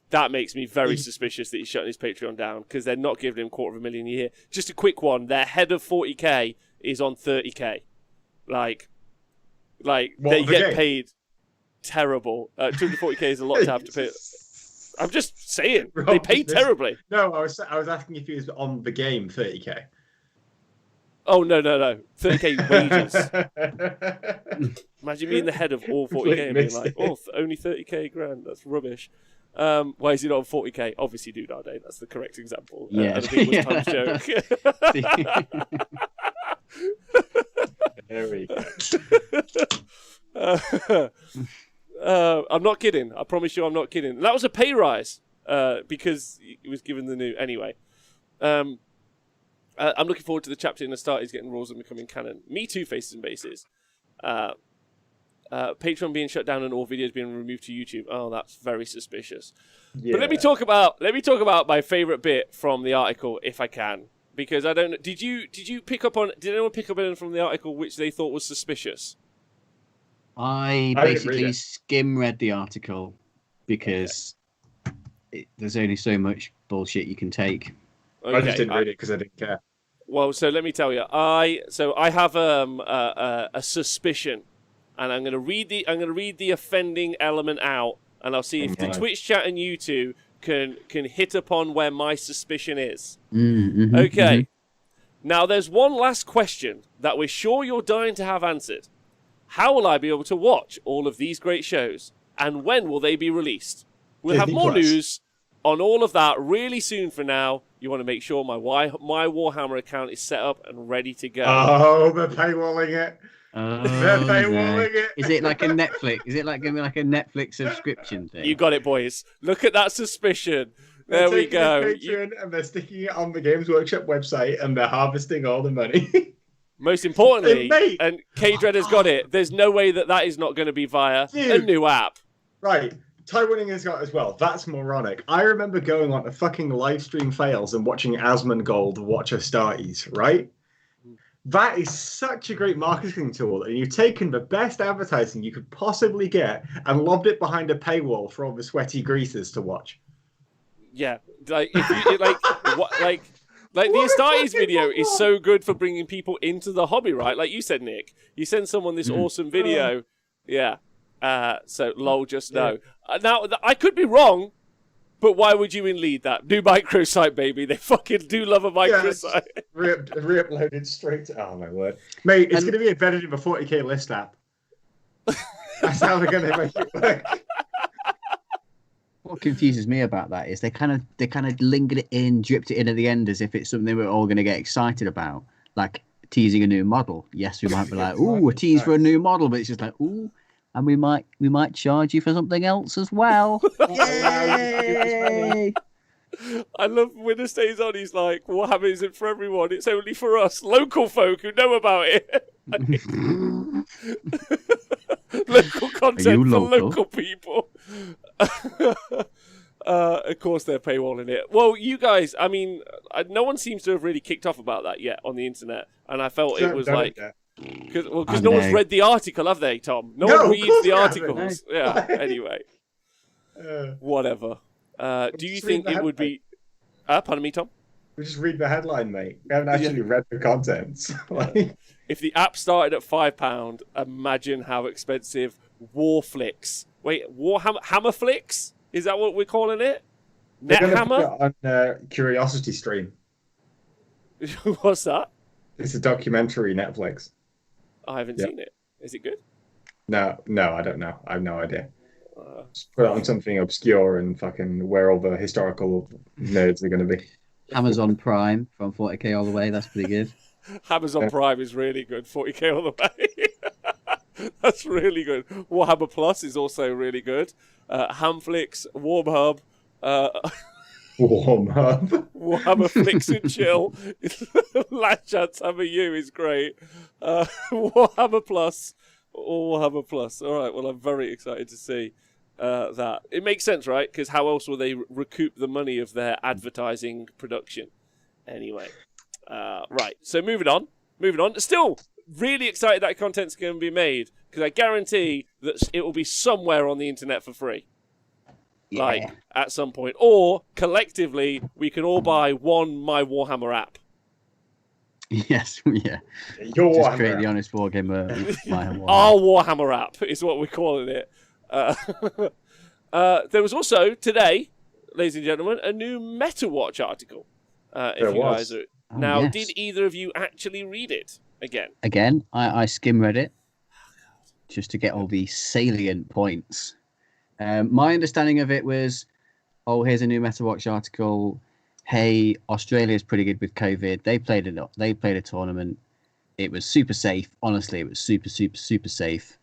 That makes me very suspicious that he's shutting his Patreon down because they're not giving him $250,000 a year. Just a quick one. Their head of 40k is on 30k. Like they get paid terrible. 240k is a lot to have to pay. I'm just saying they pay terribly. No, I was asking if he was on the game 30k. Oh no, 30k wages. Imagine being the head of all 40k and being like, only 30k grand. That's rubbish. Why is he not on 40k? Obviously, Dude Our Day. That's the correct example. Yeah. And I think it was Tom's joke. There we go. I'm not kidding. I promise you I'm not kidding. And that was a pay rise because he was given the new... Anyway. I'm looking forward to the chapter in Astartes getting rules and becoming canon. Me too, faces and bases. Patreon being shut down and all videos being removed to YouTube. Oh, that's very suspicious. Yeah. But let me talk about my favorite bit from the article, if I can, because I don't. Did you pick up on? Did anyone pick up on from the article which they thought was suspicious? I basically skim read the article because there's only so much bullshit you can take. Okay. I just didn't read it because I didn't care. Well, so let me tell you, I have a suspicion, and I'm gonna read the offending element out, and I'll see if the Twitch chat and you two can hit upon where my suspicion is. Mm-hmm, okay. Mm-hmm. Now, there's one last question that we're sure you're dying to have answered. How will I be able to watch all of these great shows, and when will they be released? We'll have more news on all of that really soon. For now, you want to make sure my Warhammer account is set up and ready to go. Oh, they're paywalling it. They're paywalling it. Is it like a Netflix? Is it like going to be like a Netflix subscription thing? You got it, boys. Look at that suspicion. There we go. Patreon, and they're sticking it on the Games Workshop website, and they're harvesting all the money. Most importantly, and K-Dread has got it, there's no way that is not going to be via a new app. Right. Tywinning has got it as well. That's moronic. I remember going on a fucking live stream fails and watching Asmongold watch Astartes, right? That is such a great marketing tool, and you've taken the best advertising you could possibly get and lobbed it behind a paywall for all the sweaty greasers to watch. Yeah, like if you like the Astartes video is so good for bringing people into the hobby, right? Like you said, Nick, you send someone this awesome video, yeah. So lol, just no. Now I could be wrong, but why would you lead that? Do microsite, baby. They fucking do love a microsite. Yeah, re-uploaded straight to... Oh, my word. Mate, it's going to be embedded in the 40k list app. That's how they're going to make it work. What confuses me about that is they kind of lingered it in, dripped it in at the end as if it's something we're all going to get excited about, like teasing a new model. Yes, we might be like, ooh, a tease for a new model, but it's just like, ooh, and we might charge you for something else as well. Yay! I love when it stays on. He's like, Warhammer isn't for everyone. It's only for us local folk who know about it. Local content for local people. Of course, they're paywalling it. Well, you guys, I mean, no one seems to have really kicked off about that yet on the internet, and I felt it was like, because no one's read the article, have they, Tom? No one reads the articles. Yeah. Anyway, whatever. Do you think it would be? Pardon me, Tom. We just read the headline, mate. We haven't actually read the contents. If the app started at £5, imagine how expensive Warflix. Wait, Hammer Flix? Is that what we're calling it? Nethammer? Put it on Curiosity Stream. What's that? It's a documentary, Netflix. I haven't seen it. Is it good? No, I don't know. I have no idea. Just put it on something obscure and fucking where all the historical nerds are going to be. Amazon Prime from 40k all the way. That's pretty good. Amazon Prime is really good. 40k all the way. That's really good. Warhammer Plus is also really good. Hamflix, Warmhub. Warmhub. Warhammer Flix and Chill. Last Chance Hammer U is great. Warhammer Plus. Warhammer Plus. All right, well, I'm very excited to see that. It makes sense, right? Because how else will they recoup the money of their advertising production? Anyway. Right, so moving on. Still really excited that content's going to be made, because I guarantee that it will be somewhere on the internet for free. Yeah. Like, at some point. Or, collectively, we can all buy one My Warhammer app. Yes, yeah. Your Just Warhammer create app. the honest wargamer. Our Warhammer app is what we're calling it. There was also, today, ladies and gentlemen, a new MetaWatch article. Now, yes. Did either of you actually read it again? Again, I skim read it just to get all the salient points. My understanding of it was, here's a new MetaWatch article. Hey, Australia's pretty good with COVID. They played a tournament. It was super safe. Honestly, it was super, super, super safe.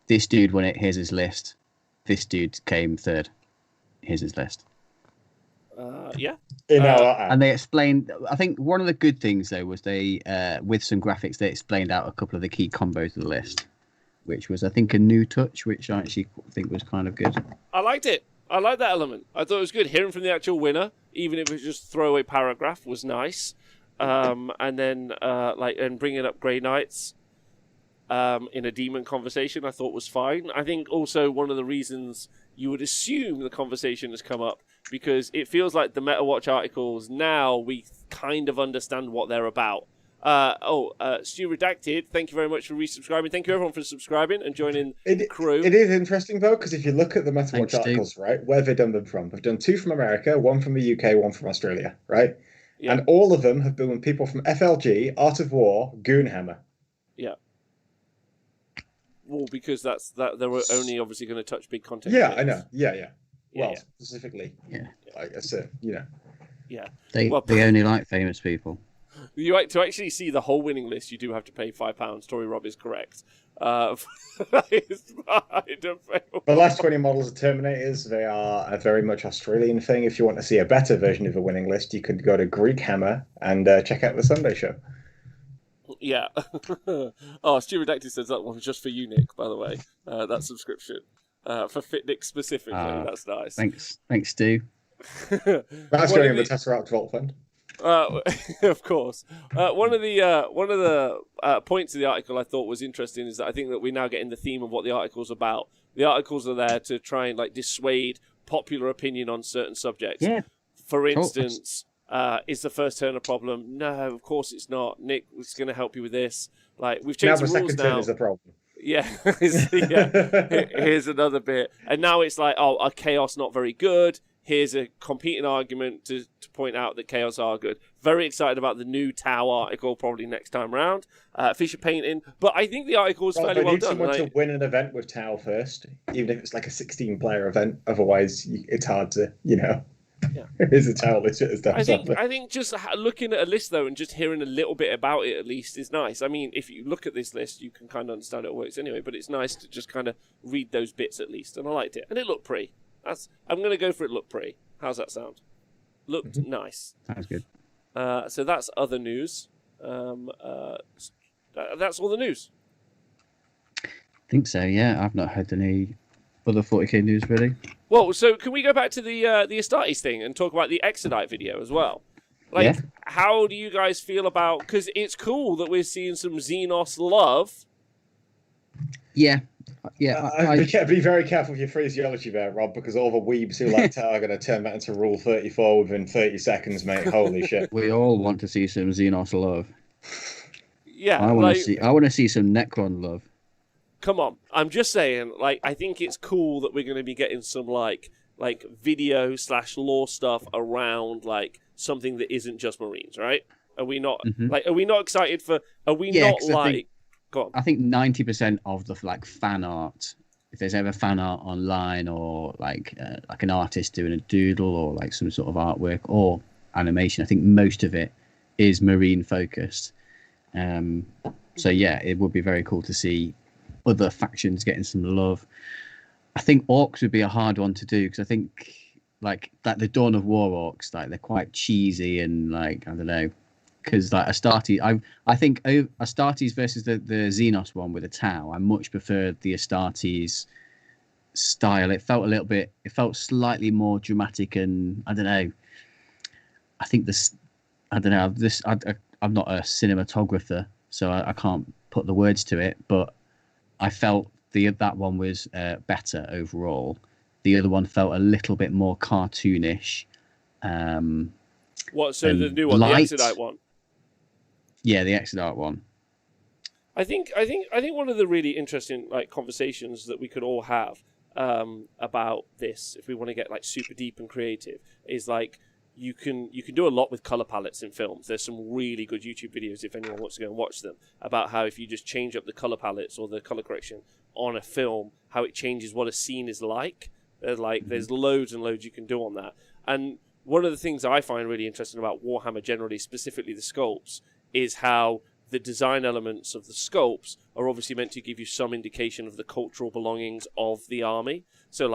This dude won it. Here's his list. This dude came third. Here's his list. Yeah. And they explained, I think one of the good things though was they, with some graphics, they explained out a couple of the key combos of the list, which was, I think, a new touch, which I actually think was kind of good. I liked it. I liked that element. I thought it was good. Hearing from the actual winner, even if it was just throwaway paragraph, was nice. And then and bringing up Grey Knights in a demon conversation, I thought was fine. I think also one of the reasons you would assume the conversation has come up, because it feels like the MetaWatch articles now we kind of understand what they're about. Stu Redacted, thank you very much for resubscribing. Thank you everyone for subscribing and joining the crew. It is interesting though, because if you look at the MetaWatch articles, right, where have they done them from? They've done 2 from America, 1 from the UK, 1 from Australia, right? Yeah. And all of them have been with people from FLG, Art of War, Goonhammer. Yeah. Well, because they were only obviously going to touch big content. Yeah, I know. Yeah. Well, specifically. Yeah. Like I said, Yeah. They only like famous people. To actually see the whole winning list, you do have to pay £5. Tory Rob is correct. The last 20 models of Terminators, they are a very much Australian thing. If you want to see a better version of a winning list, you could go to Greek Hammer and check out the Sunday show. Yeah. Oh, Stu Redacted says that one's just for you, Nick, by the way. That subscription. For Nick specifically. That's nice. Thanks, Stu. That's going in the Tesseract Vault Fund. Of course. One of the points of the article I thought was interesting is that I think that we're now getting the theme of what the article's about. The articles are there to try and dissuade popular opinion on certain subjects. Yeah. For instance, is the first turn a problem? No, of course it's not. Nick was going to help you with this. We've changed the rules now. Turn is the problem. Yeah. Here's another bit. And now it's a chaos not very good. Here's a competing argument to point out that chaos are good. Very excited about the new Tau article, probably next time round. Fisher painting, but I think the article is fairly well done. They need someone to win an event with Tau first, even if it's a 16-player event. Otherwise, it's hard to, Yeah. Here's a Tau list. I think just looking at a list though, and just hearing a little bit about it at least is nice. I mean, if you look at this list, you can kind of understand how it works anyway. But it's nice to just kind of read those bits at least, and I liked it, and it looked pretty. I'm going to go for it. Look pretty. How's that sound? Looked nice. Sounds good. So that's other news. That's all the news. I think so. Yeah, I've not heard any other 40k news really. Well, so can we go back to the Astartes thing and talk about the Exodite video as well? How do you guys feel about? Because it's cool that we're seeing some Xenos love. Yeah. Be very careful with your phraseology there, Rob, because all the weebs who like Tau are going to turn that into Rule 34 within 30 seconds, mate. Holy shit. We all want to see some Xenos love. Yeah. I want to see some Necron love. Come on. I'm just saying, I think it's cool that we're going to be getting some, video / lore stuff around, something that isn't just Marines, right? Are we not, are we not excited for, are we not Go on. I think 90% of the fan art, if there's ever fan art online or an artist doing a doodle or some sort of artwork or animation, I think most of it is Marine focused. So yeah, it would be very cool to see other factions getting some love. I think Orcs would be a hard one to do because I think the Dawn of War Orcs, they're quite cheesy and I don't know. Because Astartes, I think Astartes versus the Xenos one with a Tau, I much preferred the Astartes style. It felt slightly more dramatic, and I don't know. I think I'm not a cinematographer, so I can't put the words to it, but I felt that one was better overall. The other one felt a little bit more cartoonish. What? So the new one, the Exodite one. Yeah, the Exodite one. I think one of the really interesting conversations that we could all have about this, if we want to get super deep and creative, is you can do a lot with color palettes in films. There's some really good YouTube videos if anyone wants to go and watch them about how if you just change up the color palettes or the color correction on a film, how it changes what a scene is like. There's loads and loads you can do on that. And one of the things I find really interesting about Warhammer generally, specifically the sculpts, is how the design elements of the sculpts are obviously meant to give you some indication of the cultural belongings of the army. So,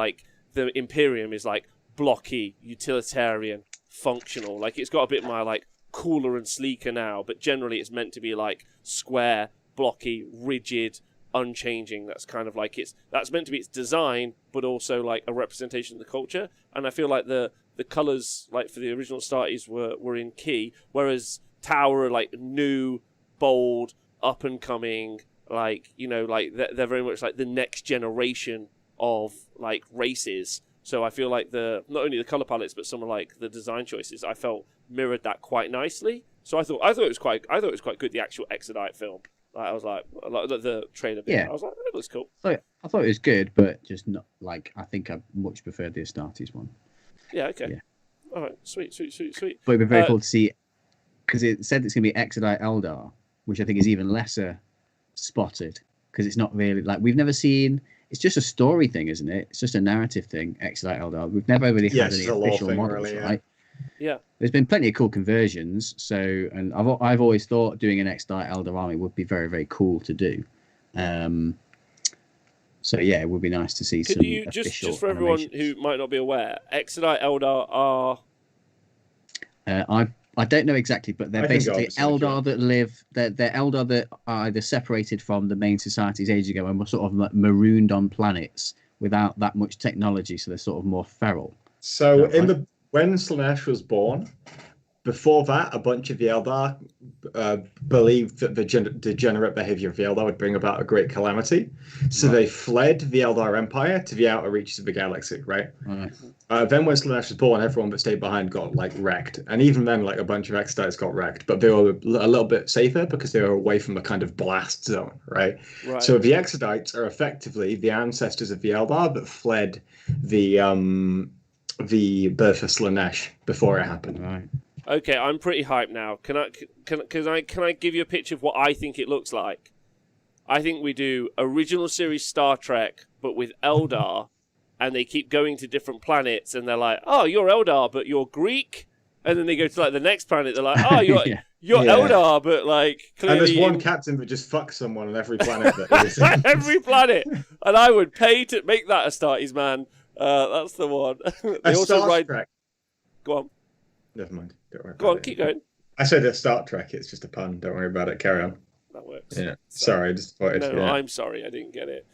the Imperium is, blocky, utilitarian, functional. It's got a bit more, cooler and sleeker now, but generally it's meant to be, square, blocky, rigid, unchanging. That's kind of like that's meant to be its design, but also like a representation of the culture. And I feel like the colors, like for the original Astartes, were in key, whereas Tau are like new, bold, up and coming, like, you know, like they're very much like the next generation of like races. So I feel like not only the color palettes, but some of like the design choices, I felt mirrored that quite nicely. So I thought it was quite good. The actual Exodite film, like, I was like the trailer bit. Yeah. I was like, that looks cool. So I thought it was good, but just not like, I think I much preferred the Astartes one. Yeah. Okay. Yeah. All right. Sweet. But it'd be very cool to see, because it said it's going to be Exodite Eldar, which I think is even lesser spotted, because it's not really like, we've never seen. It's just a story thing, isn't it? It's just a narrative thing. Exodite Eldar. We've never really had any official models, really, right? Yeah. There's been plenty of cool conversions. So, and I've always thought doing an Exodite Eldar army would be very, very cool to do. So yeah, it would be nice to see some official just for everyone who might not be aware, Exodite Eldar are. I don't know exactly, but they're basically Eldar that live. They're Eldar that are either separated from the main societies ages ago and were sort of like marooned on planets without that much technology, so they're sort of more feral. So when Slaanesh was born, before that, a bunch of the Eldar believed that the degenerate behavior of the Eldar would bring about a great calamity. So they fled the Eldar Empire to the outer reaches of the galaxy, right? Then when Slaanesh was born, everyone that stayed behind got like wrecked. And even then, like a bunch of Exodites got wrecked, but they were a little bit safer because they were away from the kind of blast zone, right? So the Exodites are effectively the ancestors of the Eldar that fled the birth of Slaanesh before it happened. Right. Okay, I'm pretty hyped now. Can I give you a picture of what I think it looks like? I think we do original series Star Trek, but with Eldar, and they keep going to different planets, and they're like, "Oh, you're Eldar, but you're Greek," and then they go to like the next planet. They're like, "Oh, you're Eldar, but like clearly." And there's one captain that just fucks someone on every planet. Every planet, and I would pay to make that Astartes, man. That's the one. They also ride. Trek. Go on. Never mind. Go on, keep going. I said a Star Trek. It's just a pun. Don't worry about it. Carry on. That works. Yeah. Sorry, I just wanted to. Yeah. I'm sorry, I didn't get it.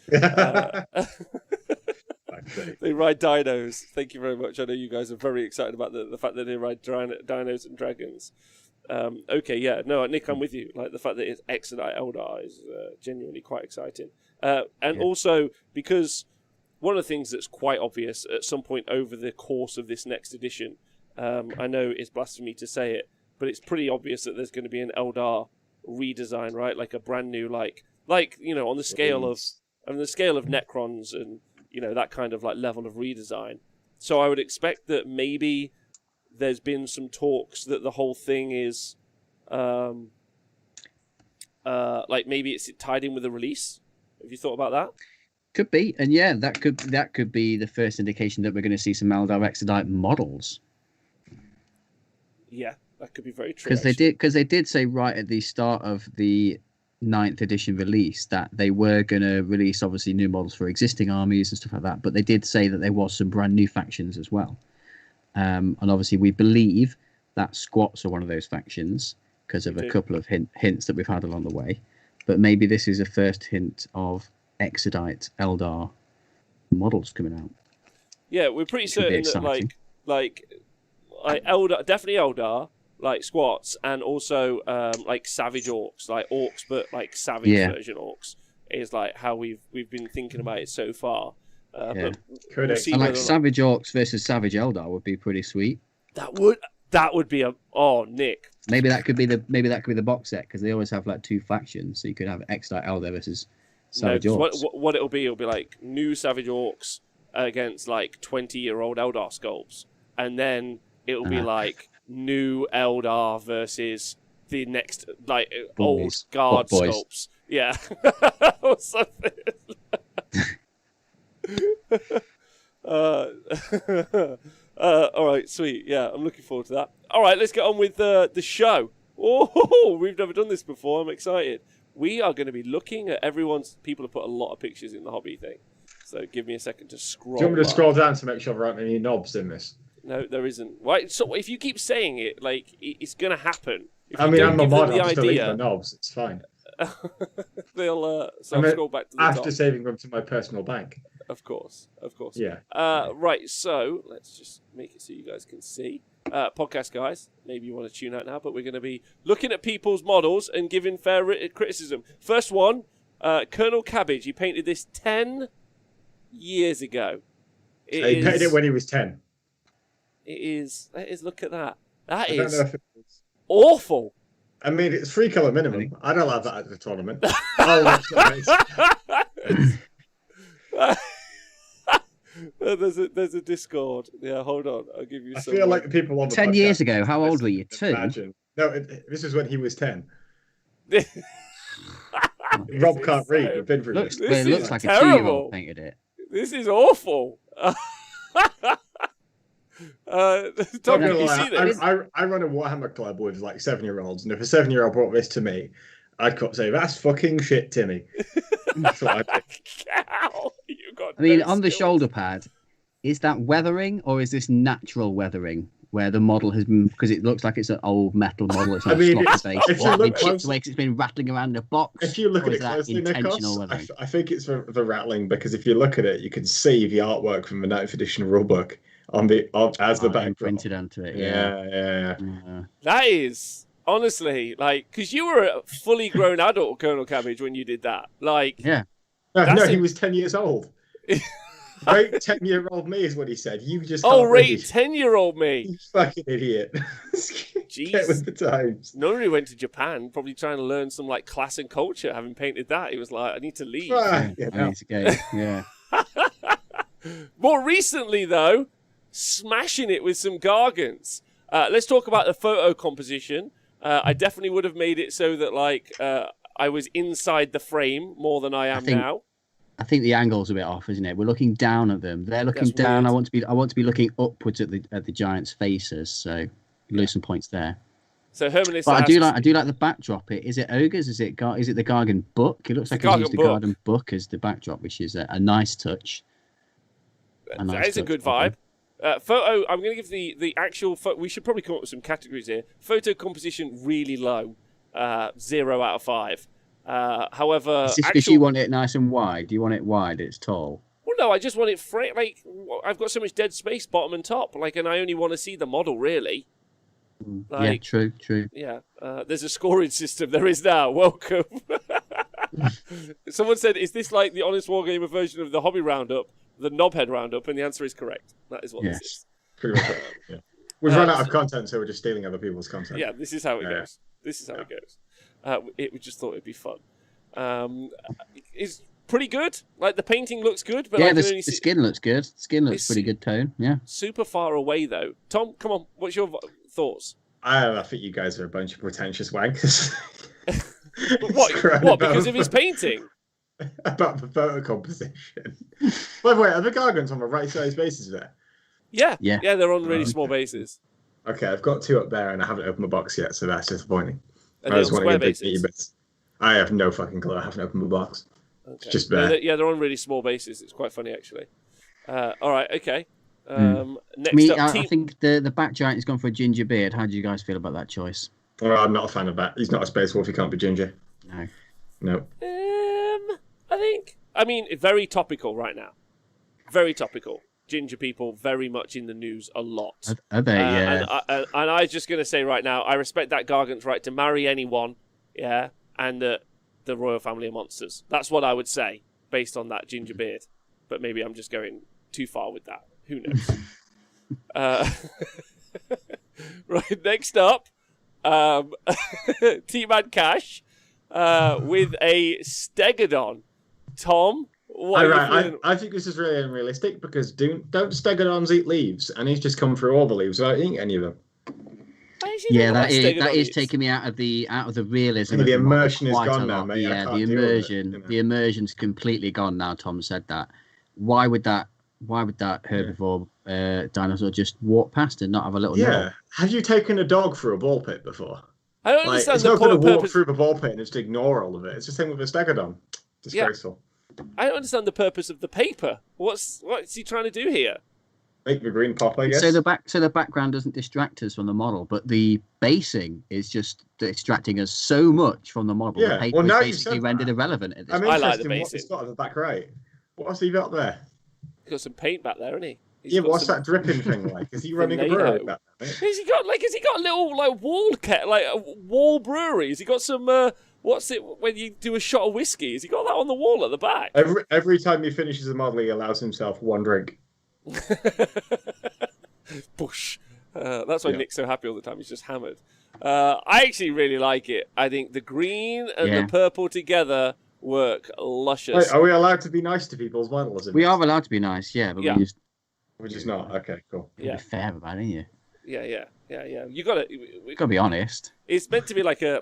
They ride dinos. Thank you very much. I know you guys are very excited about the fact that they ride dinos and dragons. Okay, yeah. No, Nick, I'm with you. Like the fact that it's Exodite Eldar is genuinely quite exciting. Also because one of the things that's quite obvious at some point over the course of this next edition, I know it's blasphemy to say it, but it's pretty obvious that there's going to be an Eldar redesign, right? Like a brand new, like you know, on the scale of Necrons and, you know, that kind of like level of redesign. So I would expect that maybe there's been some talks that the whole thing is, like maybe it's tied in with the release. Have you thought about that? Could be, and yeah, that could be the first indication that we're going to see some Eldar Exodite models. Yeah, that could be very true. Because they did say right at the start of the 9th edition release that they were going to release obviously new models for existing armies and stuff like that, but they did say that there was some brand new factions as well. And obviously we believe that Squats are one of those factions because of a couple of hints that we've had along the way. But maybe this is a first hint of Exodite Eldar models coming out. Yeah, we're pretty certain that like Eldar, definitely Eldar, like Squats, and also like Savage Orcs, like Orcs, but like Savage version Orcs is like how we've been thinking about it so far. But we'll see, and like Savage Orcs versus Savage Eldar would be pretty sweet. That would be Nick. Maybe that could be the box set, because they always have like two factions, so you could have Exodite Eldar versus Savage Orcs. What it'll be like new Savage Orcs against like 20-year-old Eldar sculpts, and then it'll be like new Eldar versus the next like old guard sculpts. Yeah. Or something. All right, sweet. Yeah, I'm looking forward to that. All right, let's get on with the show. Oh, we've never done this before. I'm excited. We are going to be looking at people have put a lot of pictures in the hobby thing. So give me a second to scroll. Do you want me to scroll down to make sure there aren't any knobs in this? No, there isn't. Right, so if you keep saying it, like it's going to happen. I'm a mod. I'm just deleting the knobs. It's fine. They'll scroll back to the after top. saving them to my personal bank. Of course. Yeah. Right, so let's just make it so you guys can see. Podcast guys, maybe you want to tune out now, but we're going to be looking at people's models and giving fair criticism. First one, Colonel Cabbage. He painted this 10 years ago. He painted it when he was 10. It is. Look at that. That I don't know is if it was. awful. I mean, it's 3 colour minimum. I'd allow that at the tournament. Oh, that's nice. There's a Discord. Yeah, hold on. I'll give you. I feel like the people on the 10 podcast years ago. How old were you? 2? Imagine. No, this is when he was 10. Rob can't read. We've been through this. It looks like terrible. a 2-year-old painted it. This is awful. Tom, can you see this? I run a Warhammer club with like 7-year-olds, and if a 7-year-old brought this to me, I'd say, "That's fucking shit, Timmy." That's what I'd do. I mean, on the shoulder pad, is that weathering or is this natural weathering? Where the model has been, because it looks like it's an old metal model. It's not Scott's face. If you look chipped away 'cause it's been rattling around the box. If you look at it closely, Nikos, I think it's the rattling, because if you look at it, you can see the artwork from the 9th edition rulebook as the background printed onto it. Yeah. That is honestly because you were a fully grown adult, Colonel Cabbage, when you did that. Yeah. No, he was 10 years old. Rate 10-year-old me is what he said. You just rate 10-year-old me. You fucking idiot. Jeez. Get with the times. No wonder he went to Japan, probably trying to learn some class and culture. Having painted that, he was like, I need to leave. I need to go. Yeah. More recently, though, smashing it with some Gargants. Let's talk about the photo composition. I definitely would have made it so that I was inside the frame more than I am now. I think the angle's a bit off, isn't it? We're looking down at them. They're looking down. Weird. I want to be looking upwards at the giants' faces. So lose some points there. So Hermanus, but I do like the backdrop. Is it ogres? Is it the Gargan book? It looks like I used the Gargan book as the backdrop, which is a nice touch. That is a good vibe. Photo. I'm going to give the actual. We should probably come up with some categories here. Photo composition really low, 0 out of 5. However, is this because you want it nice and wide? Do you want it wide? It's tall. Well, no, I just want it I've got so much dead space, bottom and top. And I only want to see the model really. Yeah, true. Yeah, there's a scoring system. There is now. Welcome. Someone said, "Is this like the Honest Wargamer version of the Hobby Roundup, the Knobhead Roundup?" And the answer is correct. That is what this is. Pretty much. Yeah. We've run out of content, so we're just stealing other people's content. Yeah, this is how it goes. This is how it goes. We just thought it'd be fun. It's pretty good. The painting looks good, but the skin looks good. The skin looks pretty good tone. Yeah. Super far away though. Tom, come on. What's your thoughts? I think you guys are a bunch of pretentious wankers. What? Because of his painting? About the photo composition. By the way, are the Gargants on the right size bases there? Yeah, they're on really small bases. Okay, I've got 2 up there and I haven't opened the box yet, so that's disappointing. I was wanting a big bases? I have no fucking clue. I haven't opened the box. Okay. It's just there. They're on really small bases. It's quite funny, actually. All right, okay. Next up, I think the back giant has gone for a ginger beard. How do you guys feel about that choice? Well, I'm not a fan of that. He's not a space wolf. He can't be ginger. No. I mean, very topical right now. Very topical. Ginger people very much in the news a lot. Are they? Yeah. And I'm just going to say right now, I respect that Gargant's right to marry anyone. Yeah. And the royal family of monsters. That's what I would say based on that ginger beard. But maybe I'm just going too far with that. Who knows? Right, next up, T-Man Cash with a Stegodon. Tom, I think this is really unrealistic because don't Stegodons eat leaves? And he's just come through all the leaves without eating any of them. Yeah, that is taking me out of the realism. The immersion is gone now, mate. Yeah, the immersion's completely gone now. Tom said that. Why would that herbivore dinosaur just walk past and not have a little nibble? Have you taken a dog through a ball pit before? I don't understand it's not going to walk through the ball pit and just ignore all of it. It's the same with a Stegodon. Disgraceful. I don't understand the purpose of the paper. What's he trying to do here? Make the green pop, I guess. So the background doesn't distract us from the model, but the basing is just distracting us so much from the model. Yeah. The paper Well, now is you basically said rendered that. irrelevant at this I'm point. interested the in what he's got at the back right. What else have you got there? He's got some paint back there, hasn't he? Yeah, what's that dripping thing like? Is he running a brewery back there? Has he got a little wall brewery? Has he got some what's it when you do a shot of whiskey? Has he got that on the wall at the back? Every time he finishes a model, he allows himself one drink. Bush. That's why Nick's so happy all the time. He's just hammered. I actually really like it. I think the green and the purple together work luscious. Wait, are we allowed to be nice to people's models? We are allowed to be nice, but we're just not. Okay, cool. Be fair about it, ain't you? Yeah. You got to be honest. It's meant to be like a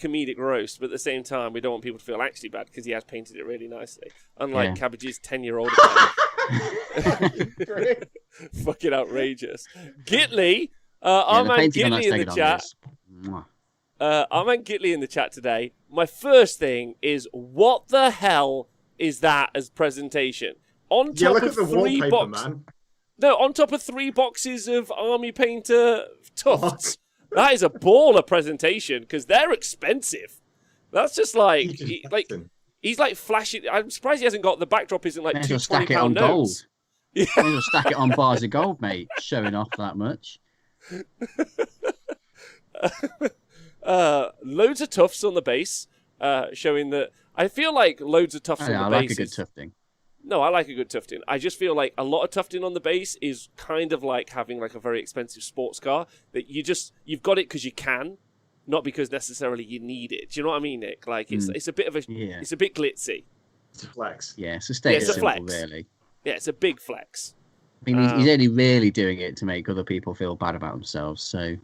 comedic roast, but at the same time, we don't want people to feel actually bad because he has painted it really nicely. Unlike Cabbage's 10-year-old. Fucking outrageous. Gitley, our man Gitley in the chat. Our man Gitley in the chat today. My first thing is, what the hell is that as presentation? On top of three boxes. No, on top of 3 boxes of Army Painter tufts. That is a baller presentation because they're expensive. That's just like he's like flashing. I'm surprised he hasn't got the backdrop. Isn't like £220 stack it on notes. Gold. He'll stack it on bars of gold, mate. Showing off that much. Loads of tufts on the base, showing that. I feel like loads of tufts on the base. I like a good tufting. No, I like a good tufting. I just feel like a lot of tufting on the base is kind of like having like a very expensive sports car that you've got it because you can, not because necessarily you need it. Do you know what I mean, Nick? Like it's a bit of it's a bit glitzy. It's a flex. Yeah, it's a status symbol, flex. really. Yeah, it's a big flex. I mean, he's only really doing it to make other people feel bad about themselves. So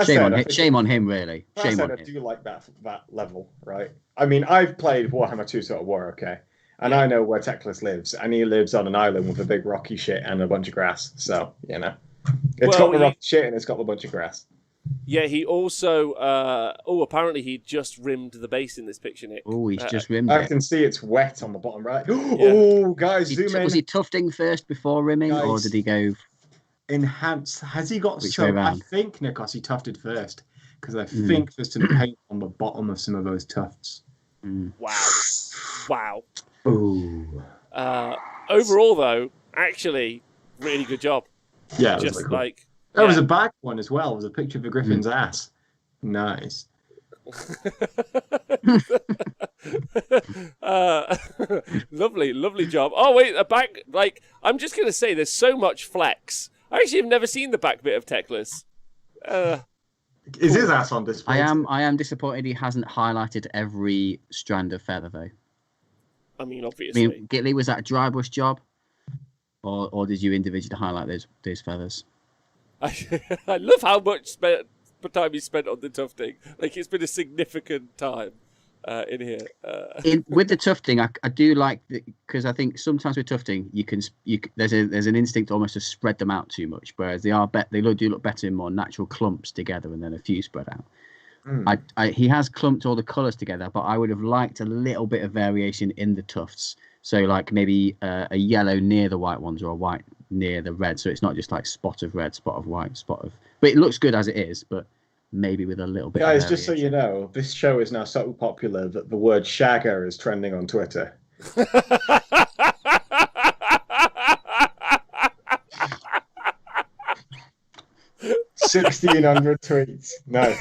shame on him, really. Shame on him. I do like that level, right? I mean, I've played Warhammer 2 Sort of War, okay? And I know where Teclis lives, and he lives on an island with a big rocky shit and a bunch of grass. So, got the rocky shit and it's got a bunch of grass. Yeah, he also... apparently he just rimmed the base in this picture, Nick. Oh, he's just rimmed it. I can see it's wet on the bottom right. Oh, guys, zoom in. Was he tufting first before rimming, or did he go... Enhance? Has he got some... I think, Nikos, he tufted first, because I think there's some paint on the bottom of some of those tufts. Wow. Ooh. Overall, though, actually, really good job. Yeah, just really cool. like there was a back one as well. It was a picture of a griffin's ass. Nice. Lovely job. Oh wait, a back. Like I'm just gonna say, there's so much flex. I actually have never seen the back bit of Teclis. Is his ass on display? I am disappointed he hasn't highlighted every strand of feather though. I mean, obviously. Gitley, was that a dry brush job, or did you individually highlight those feathers? I love how much time he spent on the tufting. Like it's been a significant time in here. With the tufting, I do like because I think sometimes with tufting there's an instinct almost to spread them out too much, whereas they do look better in more natural clumps together and then a few spread out. He has clumped all the colours together, but I would have liked a little bit of variation in the tufts. So like maybe a yellow near the white ones or a white near the red. So it's not just like spot of red, spot of white, spot of... But it looks good as it is, but maybe with a little bit of variation. Just so you know, this show is now so popular that the word shagger is trending on Twitter. 1,600 tweets. No.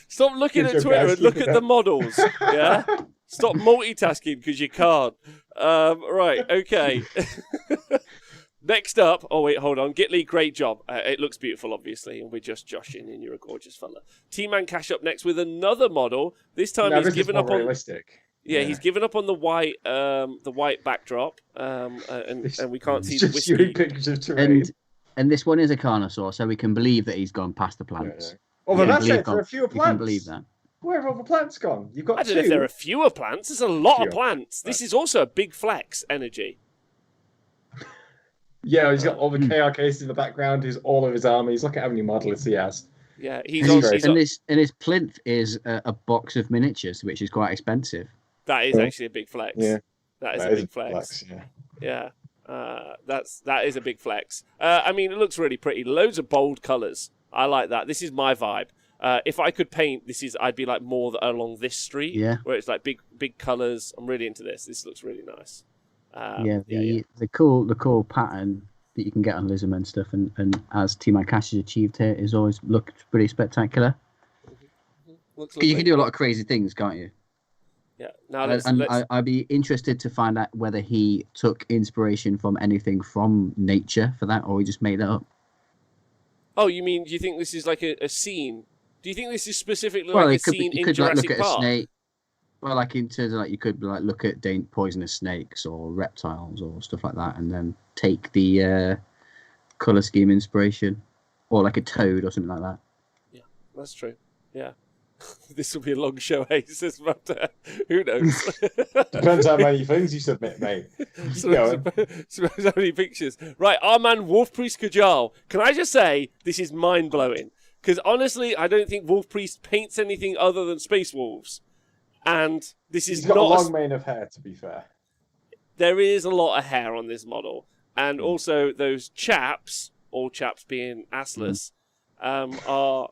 Stop looking at Twitter and look at the models. Yeah. Stop multitasking because you can't. Right. Okay. Next up. Oh wait, hold on. Gitley, great job. It looks beautiful, obviously, and we're just joshing, and you're a gorgeous fella. T-Man Cash up next with another model. This time he's given up on realistic. Yeah, he's given up on the white backdrop, and we can't see the whiskey. Pictures of terrain. And this one is a carnosaur, so we can believe that he's gone past the plants. Yeah. Well, that's it. There are fewer plants. You can believe that. Where have all the plants gone? You've got I don't know if there are fewer plants. There's a lot of plants. This is also a big flex energy. Yeah, he's got all the KR cases in the background. He's all of his armies. Look at how many models he has. Yeah, and his plinth is a box of miniatures, which is quite expensive. That is actually a big flex. Yeah, that is a big flex. Yeah. That is a big flex. I mean, it looks really pretty. Loads of bold colours. I like that. This is my vibe. If I could paint, I'd be like more along this street, where it's like big colours. I'm really into this. This looks really nice. The cool pattern that you can get on Lizardmen stuff, and as T-Man Cash has achieved here, is always looked pretty spectacular. You can do a lot of crazy things, can't you? Yeah. Now I'd be interested to find out whether he took inspiration from anything from nature for that, or he just made it up. Oh, you mean? Do you think this is like a scene? Do you think this is specifically like a scene in Jurassic Park? A snake. Well, like in terms of like you could like look at poisonous snakes or reptiles or stuff like that, and then take the color scheme inspiration, or like a toad or something like that. Yeah, that's true. Yeah. This will be a long show, Aces, but who knows? Depends how many things you submit, mate. So many pictures. Right, our man Wolf Priest Kajal. Can I just say, this is mind-blowing. Because honestly, I don't think Wolf Priest paints anything other than Space Wolves. And this is He's got a long mane of hair, to be fair. There is a lot of hair on this model. And also, those chaps, all chaps being assless, are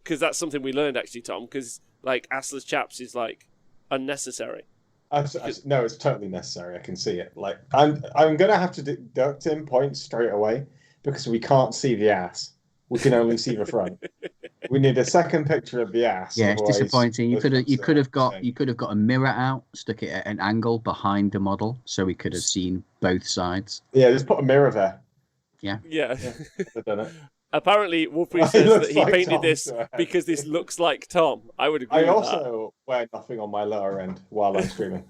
because that's something we learned actually, Tom. Because like assless chaps is like unnecessary. No, it's totally necessary. I can see it. Like I'm gonna have to deduct him points straight away because we can't see the ass. We can only see the front. We need a second picture of the ass. Yeah, it's disappointing. You could have got a mirror out, stuck it at an angle behind the model, so we could have seen both sides. Yeah, just put a mirror there. Yeah. I've done it. Apparently, Wolfrey says that he painted this because this looks like Tom. I would agree with that. I also wear nothing on my lower end while I'm streaming.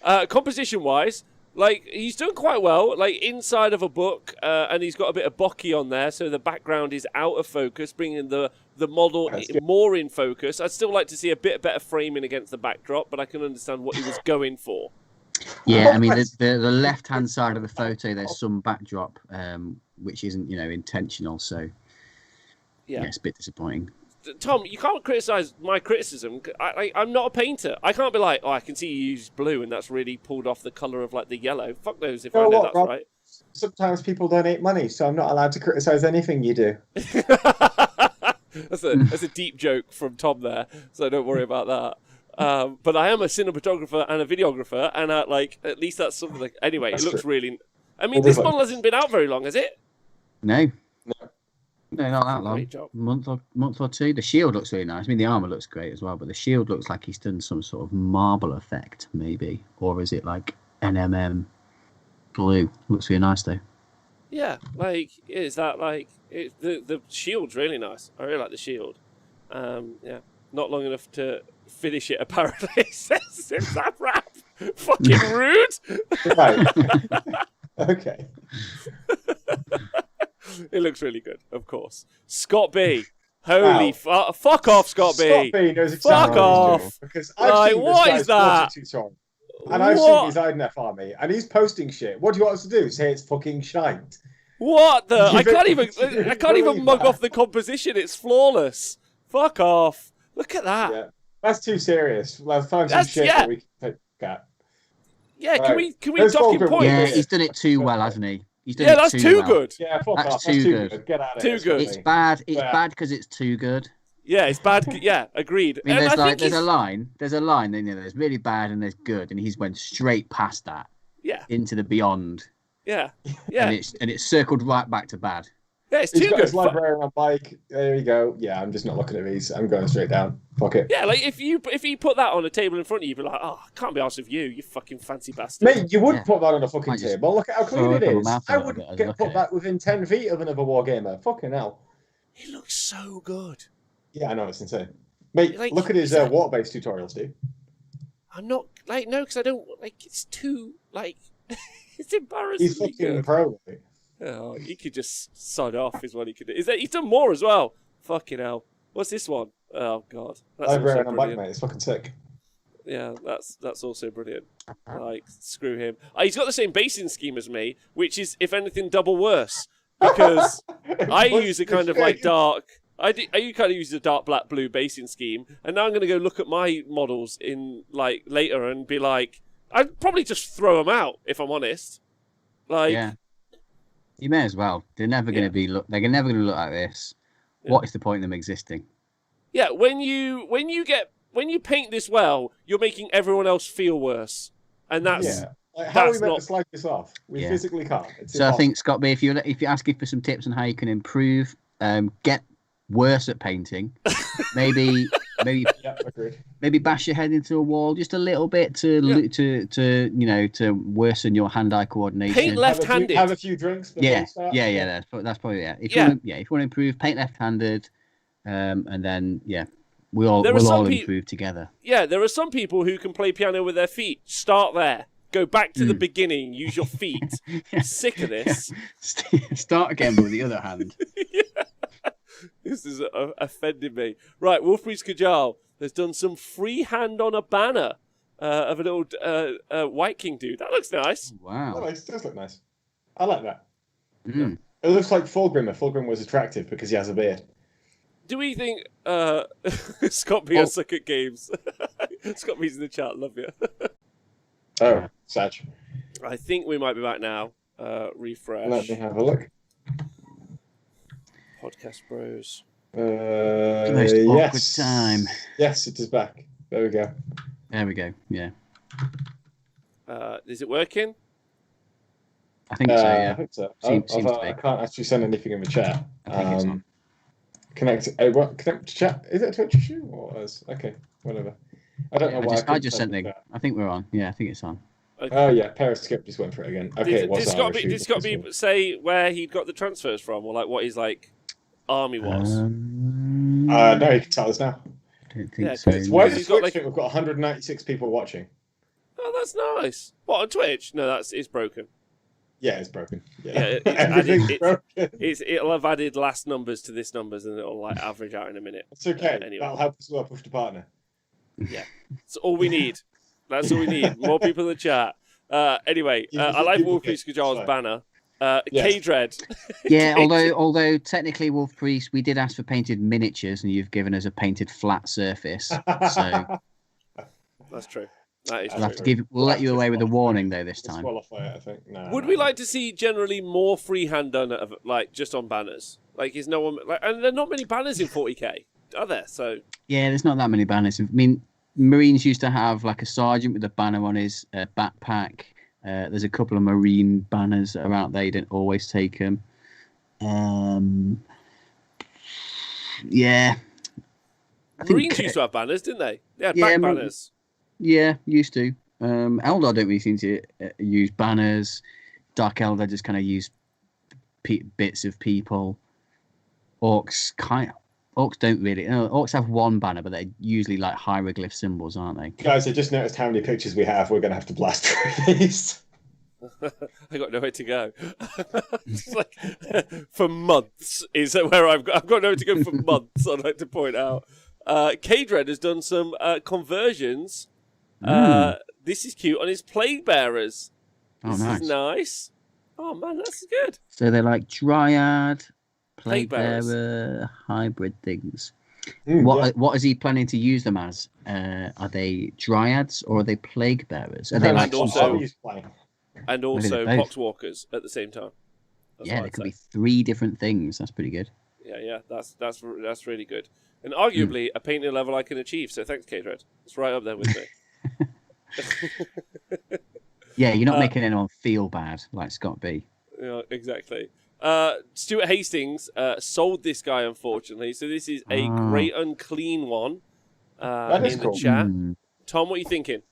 Composition-wise, like, he's done quite well. Like, inside of a book, and he's got a bit of Bocky on there, so the background is out of focus, bringing the model more in focus. I'd still like to see a bit better framing against the backdrop, but I can understand what he was going for. Yeah, I mean, the left-hand side of the photo, there's some backdrop, which isn't, intentional, so yeah, it's a bit disappointing. Tom, you can't criticise my criticism. I'm not a painter. I can't be like, I can see you use blue, and that's really pulled off the colour of, like, the yellow. Fuck those if I know that's right. Sometimes people donate money, so I'm not allowed to criticise anything you do. That's a deep joke from Tom there, so don't worry about that. But I am a cinematographer and a videographer, and at least that's something like... Anyway, it looks really... I mean, this model hasn't been out very long, has it? No, not that long. Month or two. The shield looks really nice. I mean, the armor looks great as well, but the shield looks like he's done some sort of marble effect, maybe. Or is it like NMM blue? Looks really nice, though. Yeah, is that the shield's really nice. I really like the shield. Yeah, not long enough to finish it, apparently. Says that rap. Fucking rude. Right. Okay. It looks really good, of course. Scott B. Holy fuck off, Scott B. Scott B knows exactly fuck off. Because I've seen what this is that? Tutorial, and I've seen his IDNF army, and he's posting shit. What do you want us to do? Say it's fucking shite? What the? I can't even mug off the composition. It's flawless. Fuck off. Look at that. Yeah. That's too serious. Let's find some shit that we can take at. Yeah, right. Can we dock him points? Yeah, he's done it too well, hasn't he? That's too good. Yeah, fuck off. That's too good. Get out of here. Too good. It's bad. It's bad because it's too good. Yeah, it's bad. Yeah, agreed. I mean, there's a line. There's a line. There's really bad and there's good, and he's went straight past that. Yeah. Into the beyond. Yeah. And it's circled right back to bad. Yeah, it's too good. He's got his librarian on bike. There you go. Yeah, I'm just not looking at these. I'm going straight down. Fuck it. Yeah, like if you put that on a table in front of you, you'd be like, I can't be honest with you, you fucking fancy bastard. Mate, you wouldn't put that on a fucking table. Look at how clean it is. I would put that within 10 feet of another Wargamer. Fucking hell. It looks so good. Yeah, I know, it's insane. Mate, look at his water-based tutorials, dude. I'm not, no, because I don't, it's too, it's embarrassing. He's fucking pro, mate. Oh, he could just sod off is what he could do. He's done more as well. Fucking hell. What's this one? Oh, God. Librarian on bike, mate. It's fucking sick. Yeah, that's also brilliant. Screw him. He's got the same basing scheme as me, which is, if anything, double worse. Because I use a kind of dark... I kind of use a dark black blue basing scheme, and now I'm going to go look at my models in later and be like, I'd probably just throw them out if I'm honest. Like, yeah, you may as well. They're never going to be They're never going to look like this. Yeah. What is the point of them existing? Yeah, when you paint this well, you're making everyone else feel worse, and that's how are we meant to slag this off? We physically can't. It's impossible. I think, Scott B, if you're asking for some tips on how you can improve, get worse at painting, maybe bash your head into a wall just a little bit to worsen your hand-eye coordination. Paint left-handed. Have a few drinks. That's probably If you want to improve, paint left-handed, and then we'll all improve together. Yeah, there are some people who can play piano with their feet. Start there. Go back to the beginning. Use your feet. Sick of this. Start again with the other hand. This is offending me. Right, Wolfpriest Kajal has done some freehand on a banner of an old White King dude. That looks nice. Wow. Oh, it does look nice. I like that. Mm. It looks like Fulgrim. Fulgrim was attractive because he has a beard. Do we think Scott B. suck at games? Scott B's in the chat. Love you. Oh, Sag. I think we might be back now. Refresh. Let me have a look. Podcast Bros. The most awkward time. Yes, it is back. There we go. Yeah. Is it working? I think so. Yeah. I think so. Seems to be. I can't actually send anything in the chat. I think it's on. Connect to chat. Is it a Twitch issue or is okay? Whatever. I don't know why. I just sent it. I think we're on. Yeah, I think it's on. Okay. Oh yeah, Periscope just went for it again. Okay, did Scott B say where he got the transfers from, or like what his army was? No, you can tell us now. I don't think so. Why does Twitch think we've got 196 people watching? Oh, that's nice. What, on Twitch? No, it's broken. Yeah, it's broken. It'll have added last numbers to this numbers, and it'll average out in a minute. It's okay. Anyway. That'll help us push to partner. Yeah, that's all we need. That's all we need. More people in the chat. Anyway, I like Wolfpriest Kajal's banner. K-Dread. Yeah, although technically, Wolfpriest, we did ask for painted miniatures, and you've given us a painted flat surface. So that's true. That is true. We'll let you away with a warning though this time. Qualify it, I think. Would we like to see generally more freehand done just on banners? Is no one and there are not many banners in 40k, are there? So yeah, there's not that many banners. I mean, Marines used to have a sergeant with a banner on his backpack. There's a couple of Marine banners that are out there. You don't always take them. Yeah. Marines used to have banners, didn't they? They had back banners. Yeah, used to. Eldar don't really seem to use banners. Dark Eldar just kind of use bits of people. Orcs don't really. Orcs have one banner, but they're usually hieroglyph symbols, aren't they? Guys, I just noticed how many pictures we have. We're going to have to blast through these. I got nowhere to go. For months is where I've got nowhere to go for months. I'd like to point out. K-Dread has done some conversions. This is cute on his plague bearers. This is nice. Oh man, that's good. So they're like Dryad, plague bearer, hybrid things. What is he planning to use them as? Are they Dryads or are they plague bearers? Are they and also poxwalkers at the same time. There could be 3 different things. That's pretty good. Yeah, that's really good. And arguably a painting level I can achieve. So thanks, K-Dread. It's right up there with me. Yeah, you're not making anyone feel bad like Scott B. Yeah, exactly. Stuart Hastings sold this guy, unfortunately. So this is a great unclean one in the chat. Tom, what are you thinking?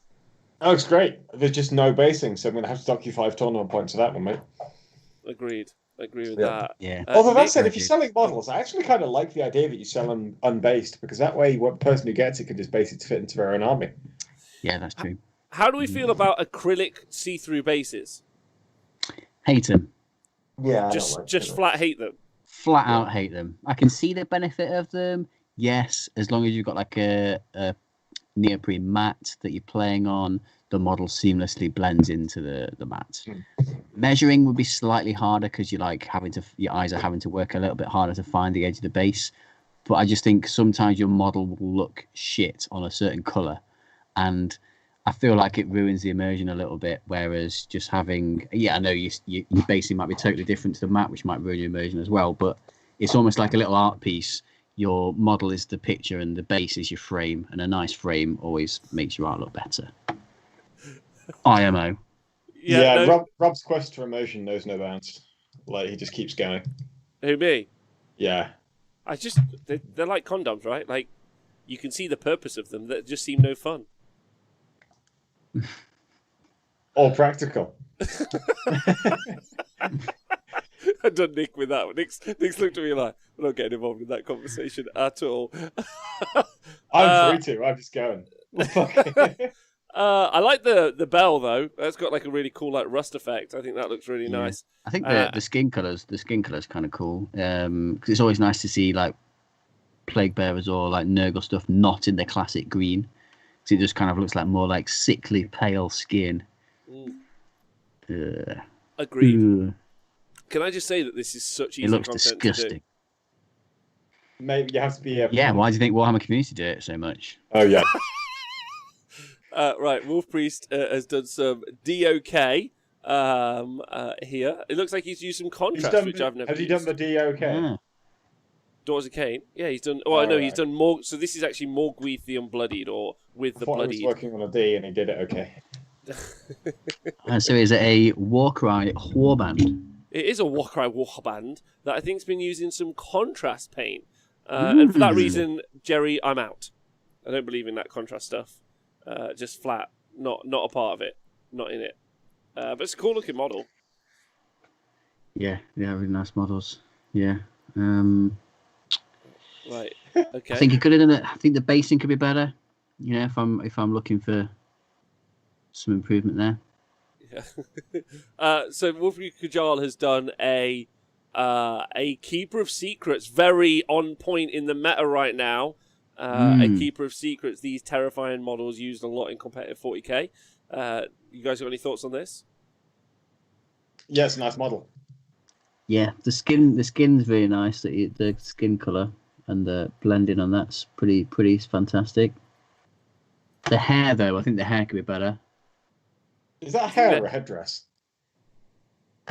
That looks great. There's just no basing, so I'm going to have to dock you 5 tournament points for that one, mate. Agreed. I agree with that. Yeah. Although that said, if you're selling models, I actually kind of like the idea that you sell them unbased, because that way, what person who gets it can just base it to fit into their own army. Yeah, that's true. How do we feel about acrylic see-through bases? Hate them. Yeah, just flat hate them. Flat out hate them. I can see the benefit of them. Yes, as long as you've got a neoprene mat that you're playing on, the model seamlessly blends into the mat. Measuring would be slightly harder because your eyes are having to work a little bit harder to find the edge of the base. But I just think sometimes your model will look shit on a certain colour, and I feel like it ruins the immersion a little bit. Whereas just having, I know you basically might be totally different to the map, which might ruin your immersion as well. But it's almost like a little art piece. Your model is the picture, and the base is your frame. And a nice frame always makes your art look better. IMO. Rob's quest for immersion knows no bounds. Like, he just keeps going. Who, me? Yeah. They're like condoms, right? Like, you can see the purpose of them. That just seem no fun. All practical. I done Nick with that one. Nick's looked at me like, we're not getting involved in that conversation at all. I'm free to. I'm just going. I like the bell though. That's got like a really cool like rust effect. I think that looks really nice. I think the skin colors kind of cool. Because it's always nice to see like plague bearers or like Nurgle stuff not in their classic green. So it just kind of looks like more like sickly pale skin. Agreed. Can I just say that this is such easy content disgusting. to do? Maybe you have to be. Yeah, why do you think Warhammer Community did it so much? Oh yeah. Right, Wolf Priest has done some DOK here. It looks like he's used some contrast, which I've never used. Has he done the DOK? Yeah. Daughters of Cain? Yeah, he's done... Oh, no, he's done more... So this is actually Morgweith the Unbloodied, or with the Bloodied. He was working on a D and he did it okay. So is it a Warcry warband? It is a Warcry warband that I think's been using some contrast paint. And for that reason, Jerry, I'm out. I don't believe in that contrast stuff. Just flat. Not a part of it. Not in it. But it's a cool looking model. Yeah, really nice models. Yeah. Right. Okay. I think he could have done it. I think the basing could be better. You know, if I'm looking for some improvement there. Yeah. So Wolfgang Kajal has done a Keeper of Secrets, very on point in the meta right now. A Keeper of Secrets, these terrifying models used a lot in competitive 40k. You guys got any thoughts on this? Yeah, it's a nice model. Yeah, the skin's really nice. The skin color and the blending on that's pretty fantastic. The hair, though, I think the hair could be better. Is that hair or a headdress?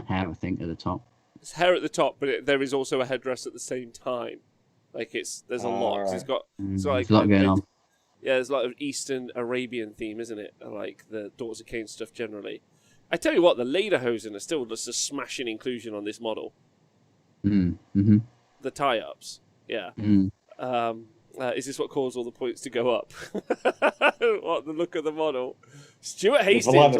Hair, I think, at the top. It's hair at the top, but there is also a headdress at the same time. Like there's a lot. Right. It's got there's a lot going on. Yeah, there's a lot of Eastern Arabian theme, isn't it? Like the Daughters of Cain stuff generally. I tell you what, the Lederhosen are still just a smashing inclusion on this model. Mm-hmm. The tie-ups, yeah. Is this what caused all the points to go up? What, the look of the model? Stuart Hastings,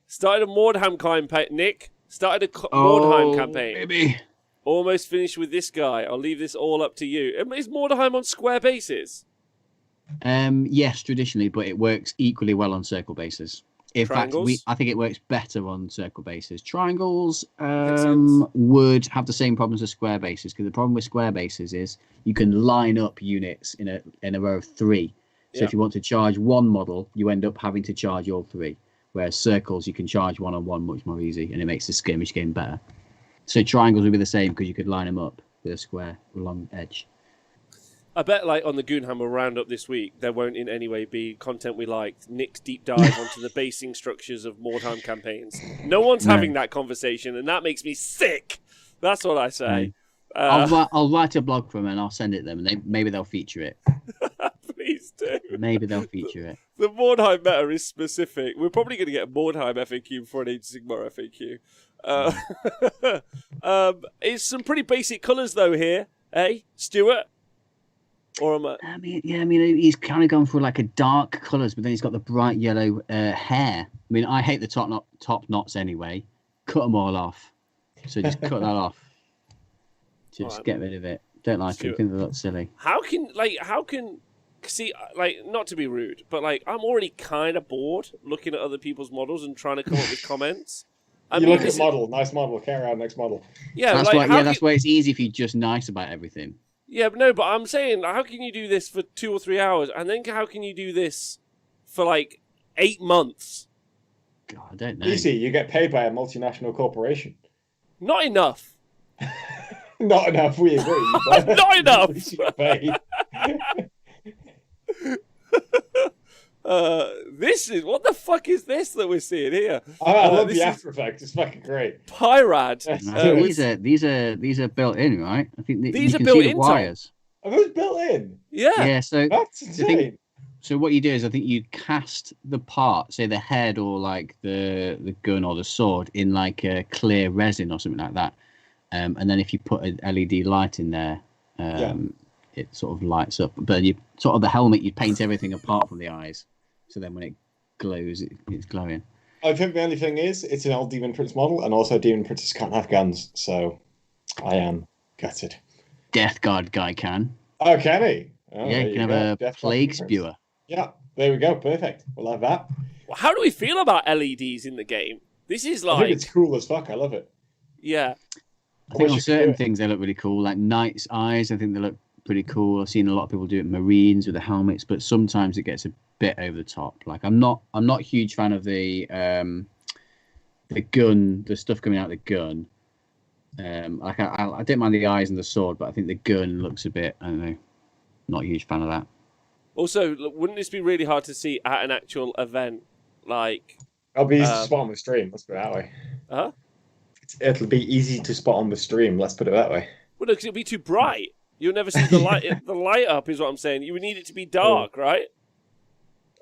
started a Mordheim campaign. Nick started a Mordheim campaign. Baby. Almost finished with this guy. I'll leave this all up to you. Is Mordheim on square bases? Yes, traditionally, but it works equally well on circle bases. In Triangles? fact, I think it works better on circle bases. Triangles would have the same problems as square bases, because the problem with square bases is you can line up units in a row of 3. So if you want to charge one model, you end up having to charge all 3. Whereas circles, you can charge one-on-one much more easy, and it makes the skirmish game better. So triangles would be the same because you could line them up with a square along edge. I bet, like, on the Goonhammer roundup this week, there won't in any way be content we liked. Nick's deep dive onto the basing structures of Mordheim campaigns. No one's having that conversation, and that makes me sick. That's what I say. I'll write a blog for them and I'll send it them, and maybe they'll feature it. Please do. Maybe they'll feature it. The Mordheim meta is specific. We're probably going to get a Mordheim FAQ before an Age of Sigmar FAQ. It's some pretty basic colours though here, eh, Stuart? Or am I? I mean, he's kind of gone for like a dark colours, but then he's got the bright yellow hair. I mean, I hate the top knots anyway. Cut them all off. So just cut that off. Just get rid of it. Don't like it. I think they look silly. How can see, like, not to be rude, but like I'm already kind of bored looking at other people's models and trying to come up with comments. Look at model, nice model, carry out next model. Yeah, that's why it's easy if you're just nice about everything. Yeah, but I'm saying, how can you do this for 2 or 3 hours, and then how can you do this for like 8 months? God, I don't know. Easy, you get paid by a multinational corporation. Not enough. Not enough, we agree. Not enough. what the fuck is this that we're seeing here? I love the After Effects. It's fucking great. Pyrad. These are built in, right? I think these you are can built see the in. wires. Are those built in? Yeah. So That's insane. So what you do is, I think you cast the part, say the head or like the gun or the sword, in like a clear resin or something like that, and then if you put an LED light in there, it sort of lights up. But you sort of the helmet, you paint everything apart from the eyes, so then when it glows, it's glowing. I think the only thing is, it's an old Demon Prince model, and also Demon Princes can't have guns, so I am gutted. Death Guard guy can. Oh, can he? Oh, yeah, you can have a plague spewer. Yeah, there we go. Perfect. We'll have that. Well, how do we feel about LEDs in the game? This is like... I think it's cool as fuck. I love it. Yeah. I think on certain things they look really cool. Like Knight's Eyes, I think they look pretty cool. I've seen a lot of people do it Marines with the helmets, but sometimes it gets a bit over the top. Like I'm not a huge fan of the gun, the stuff coming out of the gun. Like I don't mind the eyes and the sword, but I think the gun looks a bit, I don't know, not a huge fan of that. Also, wouldn't this be really hard to see at an actual event? Like, it'll be easy to spot on the stream. Let's put it that way. Huh? It'll be easy to spot on the stream. Let's put it that way. Well, no, because it'll be too bright. You'll never see the light. The light up is what I'm saying. You would need it to be dark, right?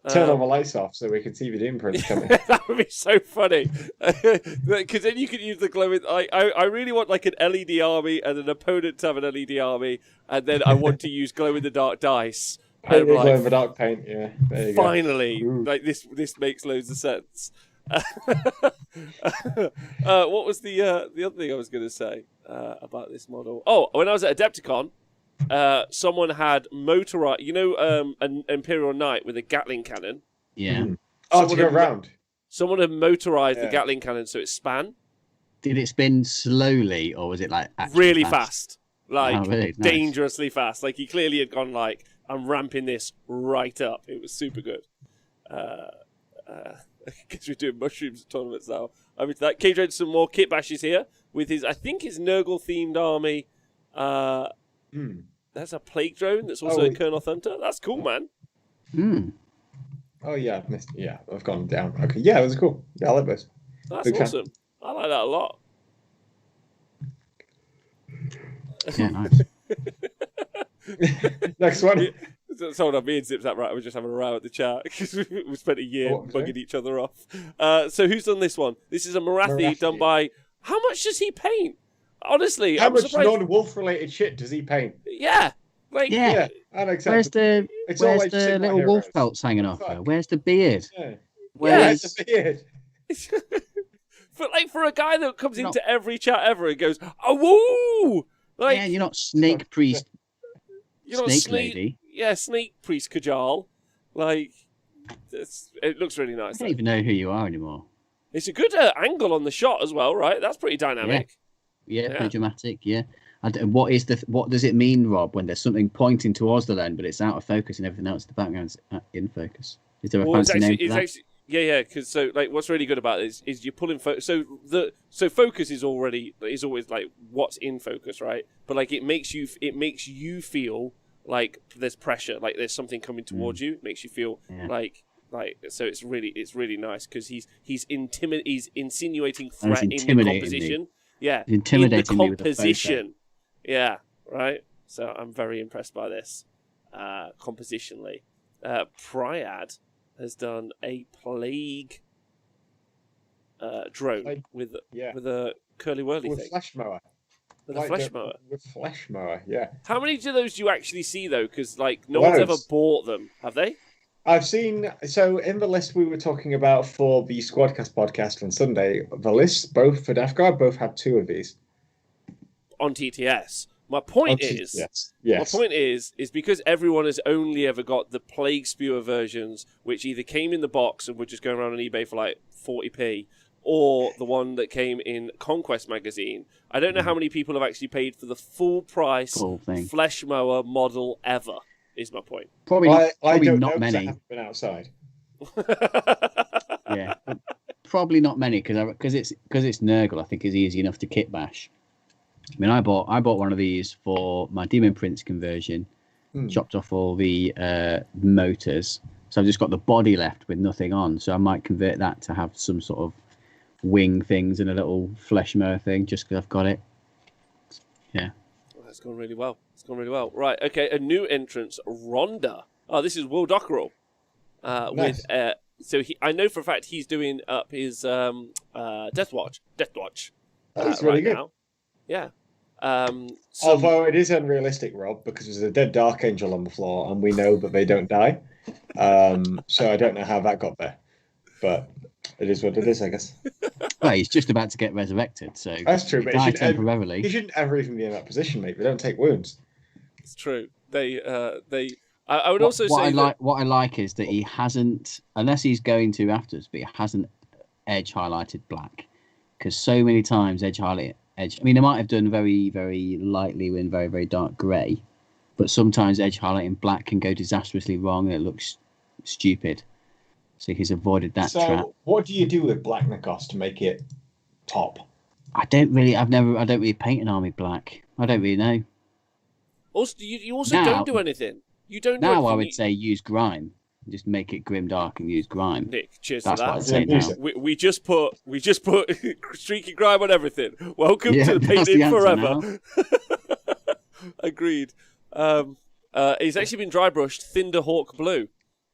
Turn all the lights off so we can see the Demon Prince coming. That would be so funny. Because then you could use the glowing... I really want like an LED army and an opponent to have an LED army, and then I want to use glow-in-the-dark dice. Glow-in-the-dark paint, yeah. There you finally, go. like this makes loads of sense. What was the other thing I was going to say about this model? Oh, when I was at Adepticon, someone had motorized, an Imperial Knight with a Gatling cannon. Yeah. Mm. Oh, to go round. Someone had motorized the Gatling cannon so it span. Did it spin slowly, or was it like really fast? Like really? Nice. Dangerously fast. Like he clearly had gone like, I'm ramping this right up. It was super good. I guess we're doing mushrooms tournaments now. I mean, that Cage some more kit bashes here with his Nurgle themed army. That's a plague drone. That's also a Colonel Thunder. That's cool, man. Oh yeah, I've gone down. Okay, yeah, it was cool. Yeah, I like this. That's awesome. I like that a lot. Yeah, nice. Next one. Someone on me and Zips that right. I was just having a row at the chat because we spent a year bugging each other off. So who's done this one? This is a Marathi done by. How much does he paint? Honestly, how much non-wolf related shit does he paint? Yeah, Where's the little wolf pelts hanging off there? Where's the beard? Yeah. Where's the beard? For a guy that comes into every chat ever and goes, "Oh woo!" Like, you're not Snake Priest. You're not Snake Lady. Yeah, Snake Priest Kajal. Like, it looks really nice. I don't even know who you are anymore. It's a good angle on the shot as well, right? That's pretty dynamic. Yeah, pretty dramatic. Yeah. What does it mean, Rob, when there's something pointing towards the lens, but it's out of focus and everything else in the background's in focus? Is there a fancy name for that? Yeah. Because what's really good about it is you're pulling focus. So focus is always like what's in focus, right? But like it makes you feel like there's pressure, like there's something coming towards you. It makes you feel like so it's really nice because he's insinuating threat in the composition. Yeah, intimidating in the composition. Yeah, right. So I'm very impressed by this compositionally. Pryad has done a plague drone with a curly whirly thing. Flesh mower. With a flesh mower. With flesh mower, yeah. How many of those do you actually see though? Because no one's ever bought them, have they? I've seen. So in the list we were talking about for the Squadcast podcast on Sunday, the lists both for Death Guard both had 2 of these on TTS. My point is, yes. My point is because everyone has only ever got the Plague Spewer versions, which either came in the box and were just going around on eBay for like 40p, or the one that came in Conquest magazine. I don't know how many people have actually paid for the full price flesh mower model ever. Is my point. Probably not many. I haven't been outside. Yeah, probably not many because it's Nurgle. I think is easy enough to kit bash. I mean, I bought one of these for my Demon Prince conversion. Chopped off all the motors, So I've just got the body left with nothing on. So I might convert that to have some sort of wing things and a little flesh mower thing, just because I've got it. Yeah. Oh, it's gone really well. It's gone really well. Right, okay, a new entrance, Rhonda. Oh, this is Will Dockerell. Nice. So I know for a fact he's doing up his Death Watch. That's really good. Now. Yeah. Although it is unrealistic, Rob, because there's a dead Dark Angel on the floor, and we know that they don't die. So I don't know how that got there, but it is what it is, I guess. Well, he's just about to get resurrected, so that's true. But he temporarily. He shouldn't ever even be in that position, mate. They don't take wounds. It's true. I would also say what I like is that he hasn't, unless he's going to after us, but he hasn't edge highlighted black, because so many times edge. I mean, they might have done very, very lightly in very, very dark grey, but sometimes edge highlighting black can go disastrously wrong and it looks stupid. So he's avoided that trap. So what do you do with black Nikos to make it top? I don't really paint an army black. I don't really know. Also, you also don't do anything. You don't. Now I would say use grime. Just make it grim dark and use grime. Nick, cheers That's to that. what I'd say now. We just put streaky grime on everything. Welcome to the painting forever. Agreed. He's actually been dry brushed Thunderhawk blue.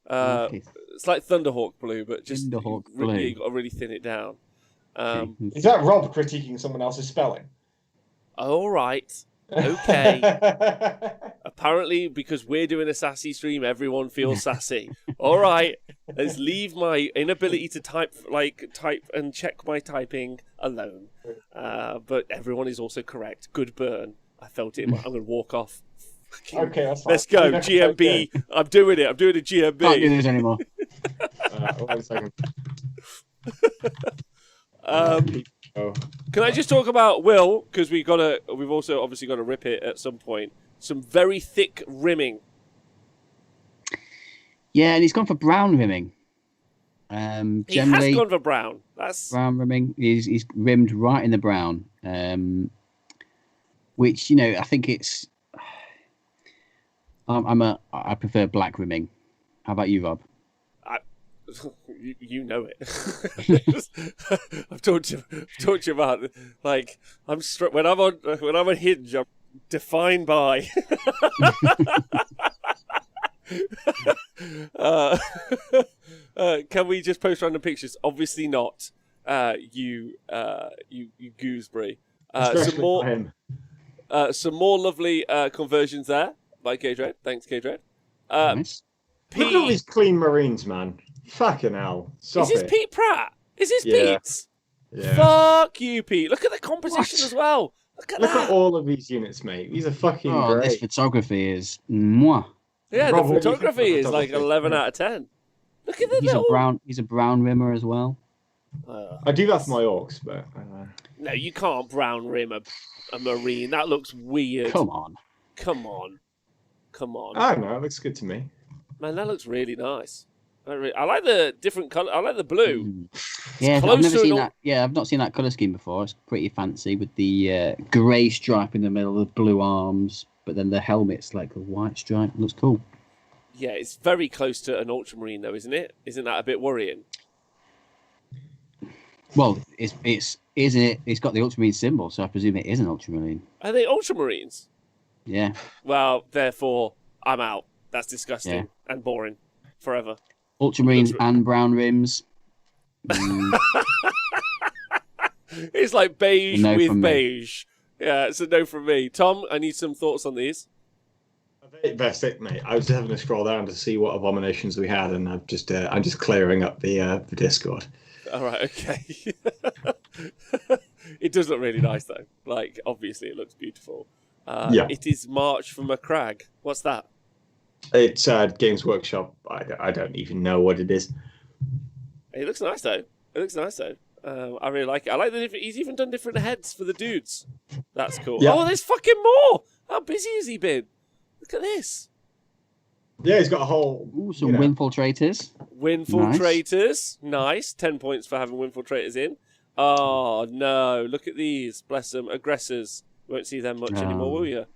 It's like Thunderhawk blue, but just Thunderhawk blue. blue. You got to really thin it down. Is that Rob critiquing someone else's spelling? All right. Okay. Apparently, because we're doing a sassy stream, everyone feels sassy. All right. Let's leave my inability to type and check my typing alone. But everyone is also correct. Good burn. I felt it. I'm going to walk off. Okay, that's fine. Let's go. GMB. I'm doing it. I'm doing a GMB. Can't do this anymore. 1 second. Can I just talk about Will? Because we've also obviously got to rip it at some point. Some very thick rimming. Yeah, and he's gone for brown rimming. He has gone for brown. That's brown rimming. He's rimmed right in the brown. Which I think it's. I prefer black rimming. How about you, Rob? You know it. I've talked to you about it. Like when I'm on Hinge, I'm defined by. Can we just post random pictures? Obviously not. You gooseberry. Some more lovely conversions there by K-Dread. Thanks, K-Dread. Nice. Look at all these clean Marines, man. Fucking hell. Stop Is this it. Pete Pratt? Is this Pete's? Yeah. Fuck you, Pete. Look at the composition as well. Look at all of these units, mate. These are fucking great. This photography is mwah. Yeah, the photography is like 11 out of 10. Look at the He's a brown rimmer as well. I do that for my orcs, but no, you can't brown rim a Marine. That looks weird. Come on. I don't know. It looks good to me. Man, that looks really nice. I like the different color. I like the blue. Yeah, I've never seen that. Yeah, I've not seen that color scheme before. It's pretty fancy with the grey stripe in the middle, the blue arms, but then the helmet's like a white stripe. It looks cool. Yeah, it's very close to an Ultramarine, though, isn't it? Isn't that a bit worrying? Well, it's got the Ultramarine symbol, so I presume it is an Ultramarine. Are they Ultramarines? Yeah. Well, therefore, I'm out. That's disgusting and boring forever. Ultramarines and brown rims. It's like beige with beige. Yeah, it's a no from me. Tom, I need some thoughts on these. That's it, mate. I was just having to scroll down to see what abominations we had, and I'm just clearing up the Discord. All right, okay. It does look really nice, though. Like, obviously, it looks beautiful. It is March from a Crag. What's that? It's Games Workshop. I don't even know what it is. It looks nice, though. I really like it. I like that he's even done different heads for the dudes. That's cool. Yeah. Oh, there's fucking more! How busy has he been? Look at this. Yeah, he's got a whole... some Windfiltrators. Windfiltrators. Nice. 10 points for having Windfiltrators in. Oh, no. Look at these. Bless them. Aggressors. You won't see them much anymore, will you?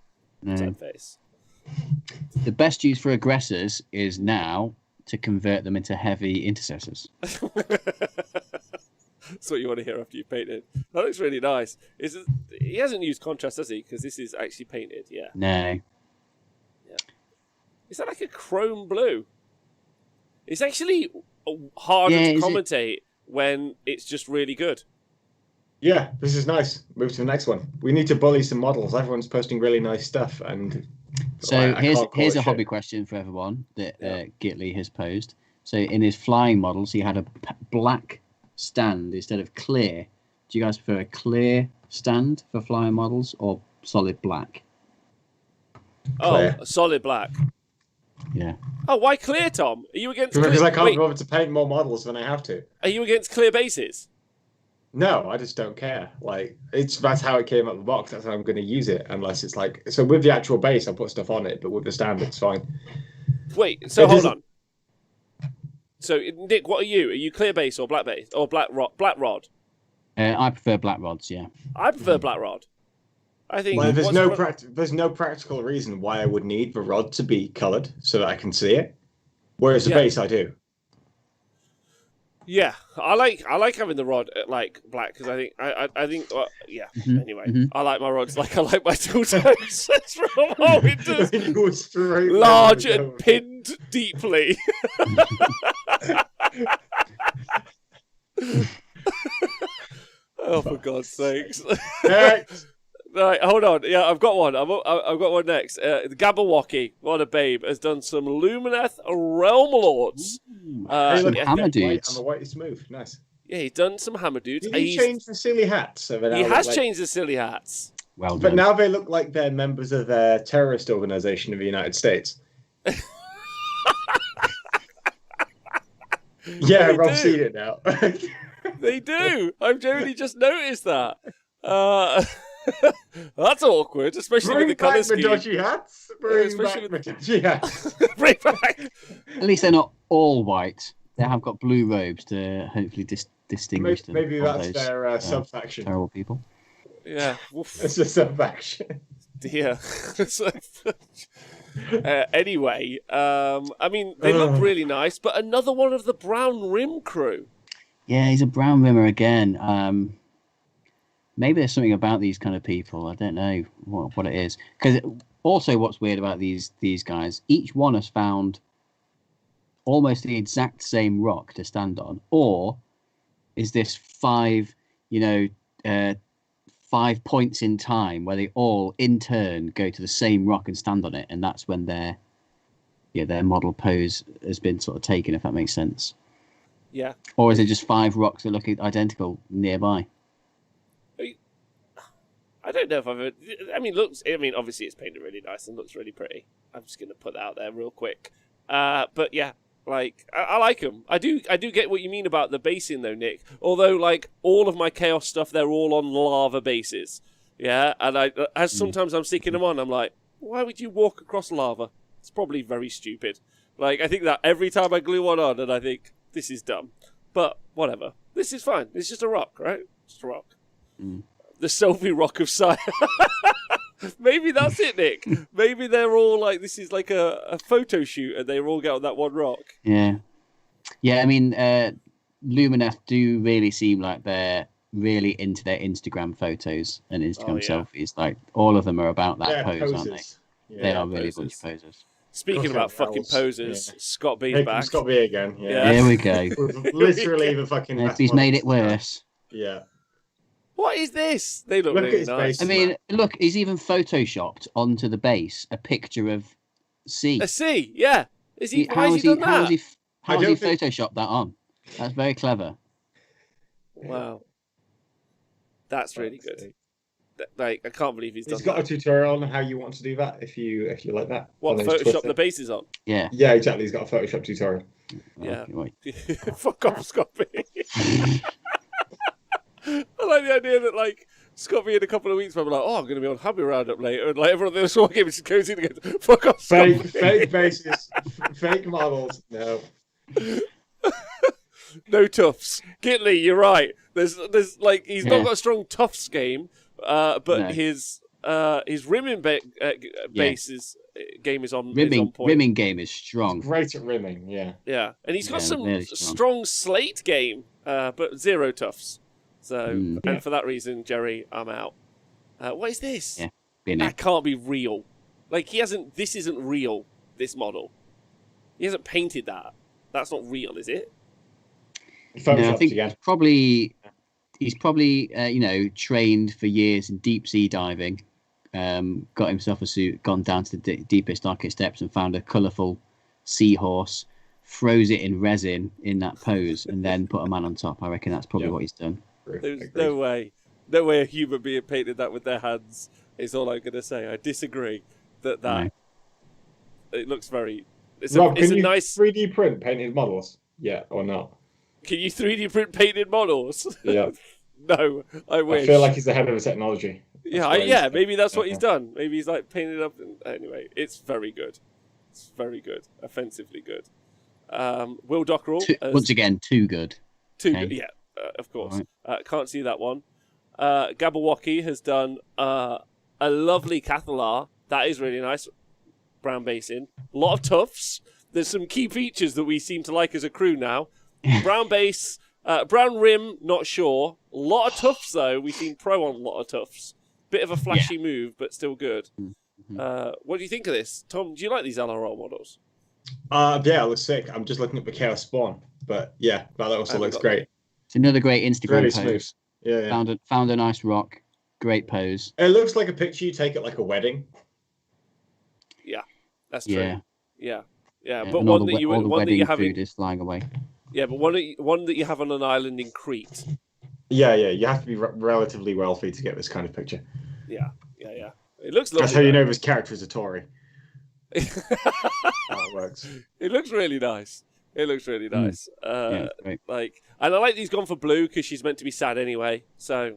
No. Sad face. The best use for aggressors is now to convert them into heavy intercessors. That's what you want to hear after you've painted. That looks really nice. He hasn't used contrast, has he? Because this is actually painted, yeah. No. Yeah. Is that like a chrome blue? It's actually harder to commentate when it's just really good. Yeah, this is nice. Move to the next one. We need to bully some models. Everyone's posting really nice stuff, and so here's a hobby question for everyone that Gitley has posed. So in his flying models, he had a black stand instead of clear. Do you guys prefer a clear stand for flying models or solid black? Clear. Oh, solid black. Yeah. Oh, why clear, Tom? Are you against? Because I can't bother to paint more models than I have to. Are you against clear bases? No, I just don't care. Like, that's how it came out of the box. That's how I'm going to use it. Unless it's like, so with the actual base, I'll put stuff on it, but with the stand, it's fine. Wait, so hold on. So Nick, what are you? Are you clear base or black base or black rod? Black rod. I prefer black rods. Yeah. I prefer black rod. I think. Well, there's no practical reason why I would need the rod to be coloured so that I can see it, whereas the base I do. Yeah, I like having the rod like black because I think Anyway, I like my rods like I like my tool toes. That's from all it does. Large and pinned deeply. Oh, for God's sakes! Next. Right, hold on. Yeah, I've got one. I've got one next. The Gabberwocky, what a babe, has done some Lumineth Realm Lords. Hammer dudes. And the white is smooth. Nice. Yeah, he's done some Hammer dudes. Did he change the silly hats? So he has changed the silly hats. Well done. But now they look like they're members of a terrorist organization of the United States. Yeah, Rob's seen it now. They do. I've generally just noticed that. That's awkward, especially with the colour scheme. Bring back the dodgy hats. Bring back. At least they're not all white. They have got blue robes to hopefully distinguish them. Maybe that's their sub-faction. Terrible people. Yeah. It's a sub-faction. Dear. Anyway, I mean, they look really nice, but another one of the Brown Rim crew. Yeah, he's a Brown Rimmer again. Maybe there's something about these kind of people. I don't know what it is. Because also what's weird about these guys, each one has found almost the exact same rock to stand on. Or is this 5 points in time where they all in turn go to the same rock and stand on it, and that's when their model pose has been sort of taken, if that makes sense. Yeah. Or is it just 5 rocks that look identical nearby? I don't know if I've. Obviously it's painted really nice and looks really pretty. I'm just going to put that out there real quick. But yeah, like I like them. I do get what you mean about the basing though, Nick. Although like all of my chaos stuff, they're all on lava bases. Yeah, and sometimes I'm sticking them on. I'm like, why would you walk across lava? It's probably very stupid. Like I think that every time I glue one on, and I think this is dumb. But whatever, this is fine. It's just a rock, right? Just a rock. The Selfie Rock of Sire. Maybe that's it, Nick. Maybe they're all like, this is like a photo shoot and they all get on that one rock. Yeah. Yeah, I mean, Lumineth do really seem like they're really into their Instagram photos and Instagram selfies. Like, all of them are about that pose, aren't they? Yeah, they are really a bunch of posers. Speaking about fucking posers, Scott B's back. Scott B again. Yeah. Here we go. Literally the fucking. He's made it worse. Yeah. What is this? They look really nice. I mean, look, he's even photoshopped onto the base a picture of C. A C, yeah. How has he done that? How has he photoshopped that on? That's very clever. Wow. That's really good. Like, I can't believe he's done that. He's got a tutorial on how you want to do that if you like that. What, Photoshop the bases on? Yeah. Yeah, exactly. He's got a Photoshop tutorial. Yeah. Fuck off, Scott B. I like the idea that, like, Scott B in a couple of weeks, I'm like, I'm going to be on Hobby Roundup later, and like everyone else walking in just goes in and goes, fuck off, Scott B. Fake bases, fake models, no. No Tufts. Gitley, you're right. There's like, he's not got a strong Tufts game, but his his rimming base game is on point. Rimming game is strong. He's great at rimming, yeah. Yeah, and he's got some strong slate game, but 0 toughs. So, and for that reason, Jerry, I'm out. What is this? Yeah, that can't be real. Like, this isn't real, this model. He hasn't painted that. That's not real, is it? No, I think he's probably trained for years in deep sea diving, got himself a suit, gone down to the deepest, darkest depths and found a colourful seahorse, froze it in resin in that pose, and then put a man on top. I reckon that's probably what he's done. There's no way a human being painted that with their hands is all I'm going to say. I disagree that it looks very... Rob, can you nice 3D print painted models? Yeah, or not? Can you 3D print painted models? Yeah. No, I wish. I feel like he's ahead of the technology. Yeah, maybe that's what he's done. Maybe he's like painted up. Anyway, it's very good. It's very good. Offensively good. Will Dockrell. Once again, too good. Too good, yeah, of course. Right. Can't see that one. Gabawaki has done a lovely Cathalar. That is really nice. Brown basin. A lot of tufts. There's some key features that we seem to like as a crew now. Brown base, brown rim, not sure. A lot of tufts, though. We've seen pro on a lot of tufts. Bit of a flashy move, but still good. What do you think of this? Tom, do you like these LRL models? Yeah, it looks sick. I'm just looking at the Chaos Spawn. But yeah, that also looks great. It's another great Instagram really pose. Smooth. Yeah. Found a nice rock. Great pose. It looks like a picture you take at like a wedding. Yeah, that's true. Yeah. But one that you have food is flying away. Yeah, but one that you have on an island in Crete. Yeah. You have to be relatively wealthy to get this kind of picture. Yeah. It looks lovely. That's how you know this character is a Tory. How it works. It looks really nice. And I like these gone for blue because she's meant to be sad anyway. So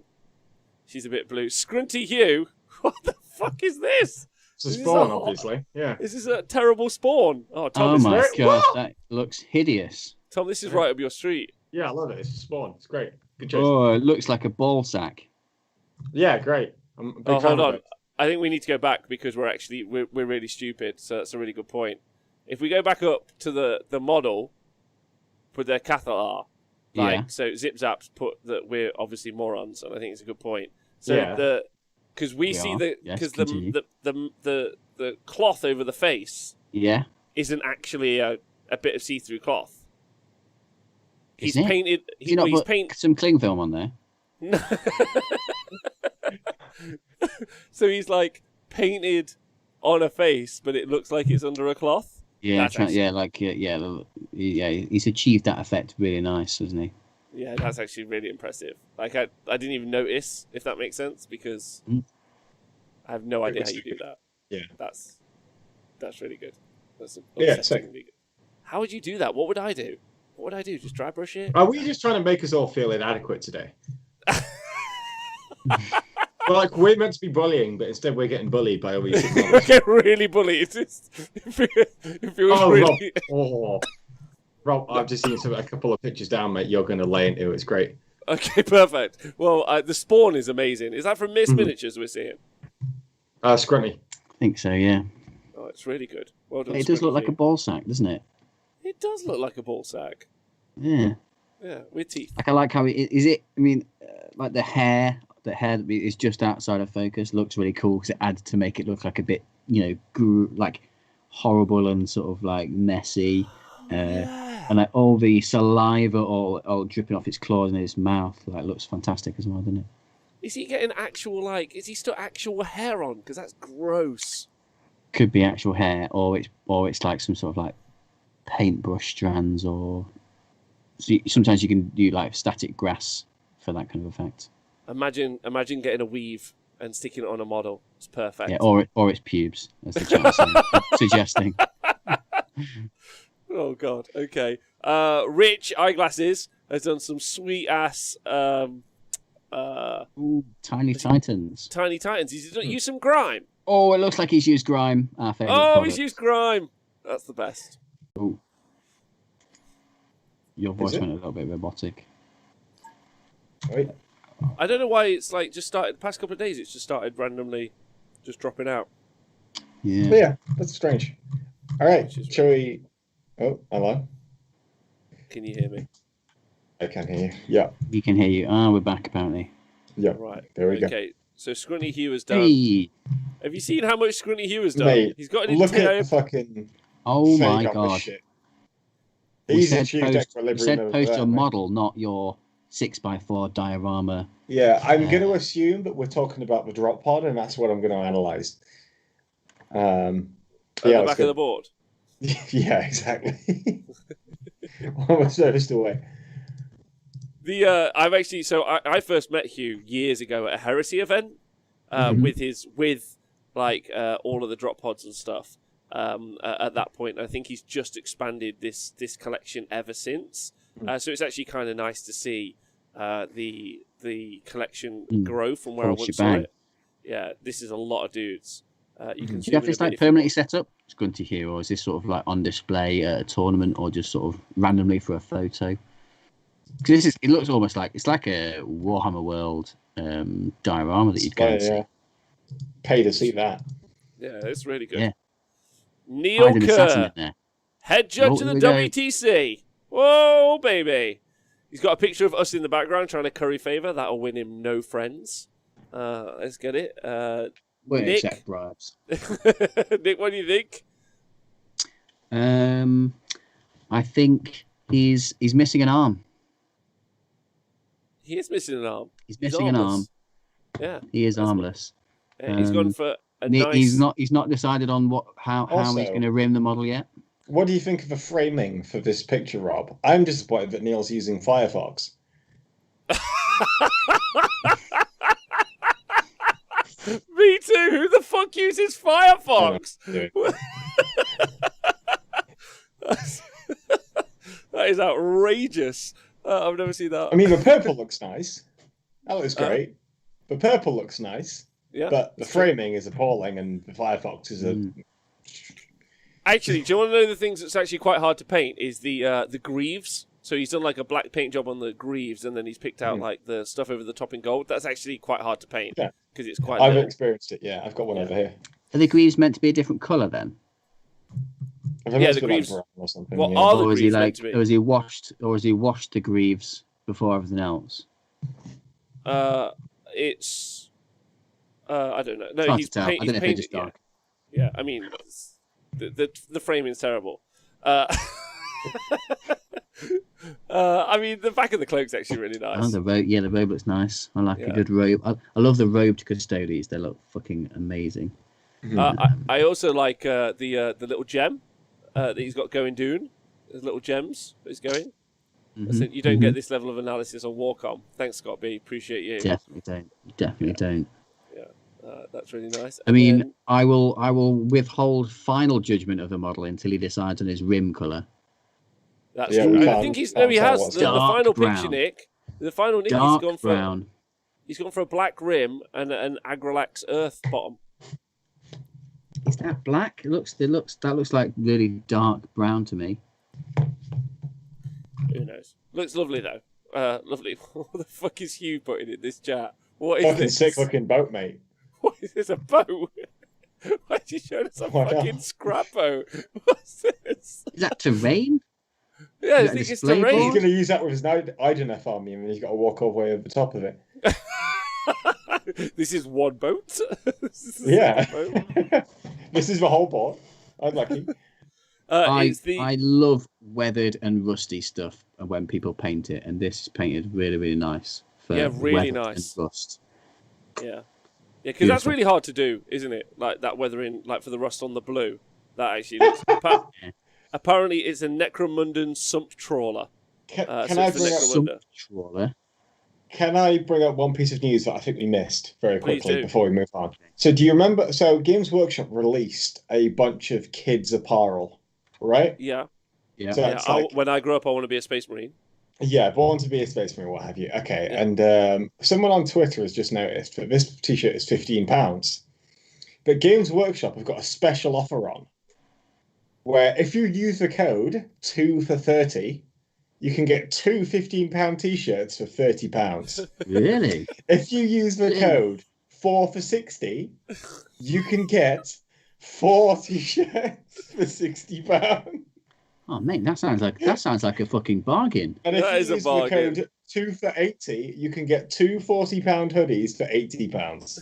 she's a bit blue. Scrunty Hugh. What the fuck is this? It's a spawn, obviously. Yeah. This is a terrible spawn. Oh, Tom, oh my god, that looks hideous. Tom, this is right up your street. Yeah, I love it. It's a spawn. It's great. Good choice. Oh, it looks like a ball sack. Yeah, great. Hold on. I think we need to go back because we're really stupid. So that's a really good point. If we go back up to the model with their Cathalar, so Zip Zap's put that we're obviously morons, and I think it's a good point. So because the cloth over the face isn't actually a bit of see-through cloth. He's painted. He's painted some cling film on there. So he's like painted on a face, but it looks like it's under a cloth. Yeah, he's achieved that effect really nice, hasn't he? Yeah, that's actually really impressive. Like I didn't even notice, if that makes sense, because I have no idea how you do that. Yeah, that's really good. That's good. How would you do that? What would I do? What would I do? Just dry brush it? Are we just trying to make us all feel inadequate today? Like, we're meant to be bullying, but instead we're getting bullied by all these technologies. We get really bullied. It's just, it feels really... Rob, I've just seen a couple of pictures down, mate. You're going to lay into it. It's great. Okay, perfect. Well, the spawn is amazing. Is that from Miss Miniatures we're seeing? Scrunty. I think so, yeah. Oh, it's really good. Well done, it does look like a ball sack, doesn't it? It does look like a ball sack. Yeah. Yeah, with teeth. Like, I like how is it. I mean, like the hair that is just outside of focus looks really cool because it adds to make it look like a bit, like horrible and sort of like messy. And like all the saliva all dripping off its claws and his mouth, like looks fantastic as well, doesn't it? Is he getting actual is he still actual hair on? Because that's gross. Could be actual hair, or it's like some sort of like paintbrush strands, or sometimes you can do like static grass for that kind of effect. Imagine getting a weave and sticking it on a model. It's perfect. Yeah, or it's pubes, as the chat's suggesting. Oh God. Okay. Rich Eyeglasses has done some sweet ass. Tiny Titans. Tiny Titans. He's used some grime. Oh, it looks like he's used grime. Our favourite product. He's used grime. That's the best. Ooh. Your voice went a little bit robotic. Wait. I don't know why it's like just started. The past couple of days, it's just started randomly just dropping out. Yeah. But yeah, that's strange. All right, shall we? Oh, hello. Can you hear me? I can hear you. Yeah. We can hear you. We're back apparently. Yeah. Right. There we go. Okay. So Scrunny Hugh has done. Hey. Have you seen how much Scrunny Hugh has done? Mate, He's got an look entire. at the fucking. Oh my fake on this god. shit. We He's said achieved post equilibrium. your there, mate. model, not your 6x4 diorama. Yeah, I'm going to assume that we're talking about the drop pod, and that's what I'm going to analyze. At yeah, the back of the board. Yeah, exactly. Almost serviced away. I've actually I first met Hugh years ago at a Heresy event with all of the drop pods and stuff. At that point, I think he's just expanded this collection ever since. So it's actually kind of nice to see the collection grow from where I once saw it. Yeah, this is a lot of dudes. You can do you have this like permanently set up, Scrunty here, or is this sort of like on display at a tournament, or just sort of randomly for a photo? Because it looks almost like it's like a Warhammer World diorama that you'd go and see. Pay to see that. Yeah, it's really good. Yeah. Neil Kerr, head judge of the WTC. Whoa, baby! He's got a picture of us in the background trying to curry favour. That'll win him no friends. Let's get it. Won't Nick, accept bribes. Nick, what do you think? I think he's missing an arm. He is missing an arm. He's missing an arm. Yeah, he is armless. Yeah, he's gone for a nice. He's not decided on how he's going to rim the model yet. What do you think of the framing for this picture, Rob? I'm disappointed that Neil's using Firefox. Me too. Who the fuck uses Firefox? That is outrageous. I've never seen that. I mean, the purple looks nice. That looks great. The purple looks nice. Yeah. But the framing is appalling, and the Firefox is a. Actually, do you want to know the things that's actually quite hard to paint? Is the greaves. So he's done like a black paint job on the greaves, and then he's picked out like the stuff over the top in gold. That's actually quite hard to paint because it's quite. I've experienced it. Yeah, I've got one over here. Are the greaves meant to be a different colour then? Yeah, the greaves. Like or something. What are the or greaves meant to be? Or has he washed the greaves before everything else? It's. I don't know. No, he's painted. I just dark. Yeah, I mean, the framing's terrible. I mean, the back of the cloak's actually really nice. Oh, the robe looks nice. I like a good robe. I love the robed custodians. They look fucking amazing. I also like the little gem that he's got going Dune. There's little gems that he's going. You don't get this level of analysis on Warcom. Thanks, Scott B. Appreciate you. Definitely don't. Yeah, that's really nice. I mean, I will withhold final judgment of the model until he decides on his rim colour. That's true. I think he has the final picture, Nick. The final Nick, he's gone for brown. He's gone for a black rim and an Agralax earth bottom. Is that black? That looks like really dark brown to me. Who knows? Looks lovely though. Lovely. What the fuck is Hugh putting in this chat? What is this? Sick looking boat, mate. What is this? A boat? Why are you showing us a fucking scrap boat? What's this? Is that terrain? Yeah, I think it's terrain. He's going to use that with his Idenef army, and he's got to walk all the way over the top of it. This is one boat. This is the whole board. I'm lucky. I love weathered and rusty stuff when people paint it, and this is painted really, really nice. Really nice. And rust. Yeah, because that's really hard to do, isn't it? Like that weathering, like for the rust on the blue. That actually looks. Apparently, it's a Necromundan sump trawler. Can I bring up sump trawler? Can I bring up one piece of news that I think we missed very quickly before we move on? So do you remember, Games Workshop released a bunch of kids apparel, right? Yeah. So when I grow up, I want to be a Space Marine. Yeah, born to be a Space Marine, what have you. Okay, and someone on Twitter has just noticed that this t-shirt is £15. But Games Workshop have got a special offer on, where if you use the code 2 for 30, you can get two £15 t-shirts for £30. Really? If you use the code 4 for 60, you can get 40 shirts for £60. Oh mate, that sounds like a fucking bargain. And if you use the code 2 for 80, you can get 2 £40 hoodies for £80.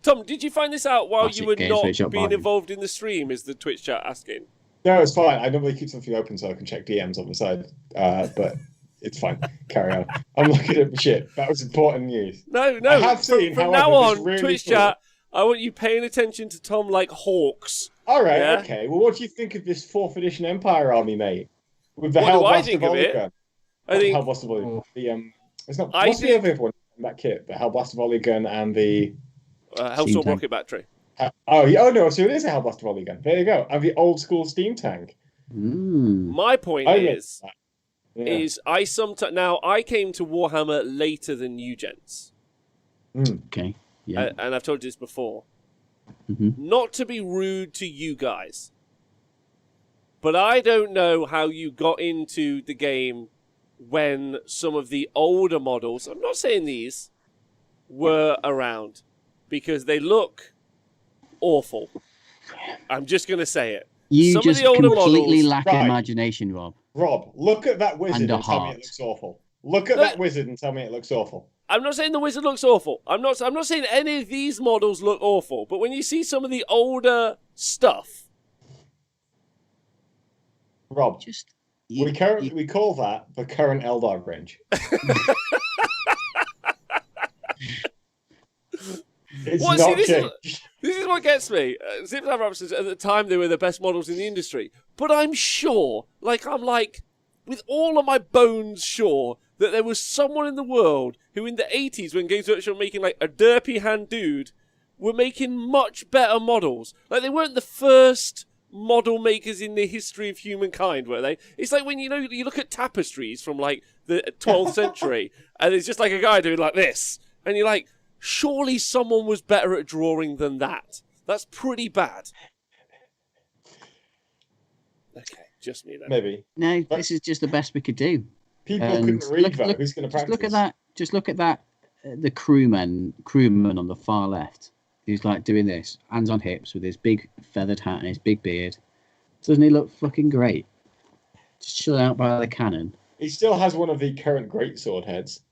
Tom, did you find this out while Classic you were Games not Workshop being bargain. involved in the stream? Is the Twitch chat asking? No, it's fine. I normally keep something open so I can check DMs on the side. But it's fine. Carry on. I'm looking at shit. That was important news. No. I have seen, from however, now on, really Twitch cool. chat, I want you paying attention to Tom like hawks. All right, yeah? okay. Well, what do you think of this 4th edition Empire army, mate? With the What do I Hellblaster think of volley it? gun. I think Hellblaster volley. It's not. I What's think- the other one in that kit? The Hellblaster volley gun and the. Hellstorm rocket battery. Oh no! So it is a Hellblaster volley gun. There you go. And the old school steam tank. My point I is Yeah. now I came to Warhammer later than you gents. Okay. Yeah. And I've told you this before. Mm-hmm. Not to be rude to you guys, but I don't know how you got into the game when some of the older models, I'm not saying these, were around, because they look awful. I'm just going to say it. You Some just of the older completely models, lack Right. imagination, Rob. Rob, look at that wizard And a and tell me heart. it looks awful. Look at that wizard and tell me it looks awful. I'm not saying the wizard looks awful. I'm not saying any of these models look awful. But when you see some of the older stuff, Rob, Just we call that the current Eldar range. It's What? not See, this is- changed. this is what gets me. Zips and Rabbits, at the time, they were the best models in the industry. But I'm sure, with all of my bones sure, that there was someone in the world who in the 80s, when Games Workshop were making like a derpy hand dude, were making much better models. Like, they weren't the first model makers in the history of humankind, were they? It's like when, you look at tapestries from like the 12th century, and it's just like a guy doing like this, and you're like, surely someone was better at drawing than that. That's pretty bad. Okay, just me then. Maybe. No, this is just the best we could do. People And couldn't read that. Who's going to practice? Just look at that. The crewman on the far left, who's like doing this, hands on hips, with his big feathered hat and his big beard. Doesn't he look fucking great? Just chilling out by the cannon. He still has one of the current greatsword heads.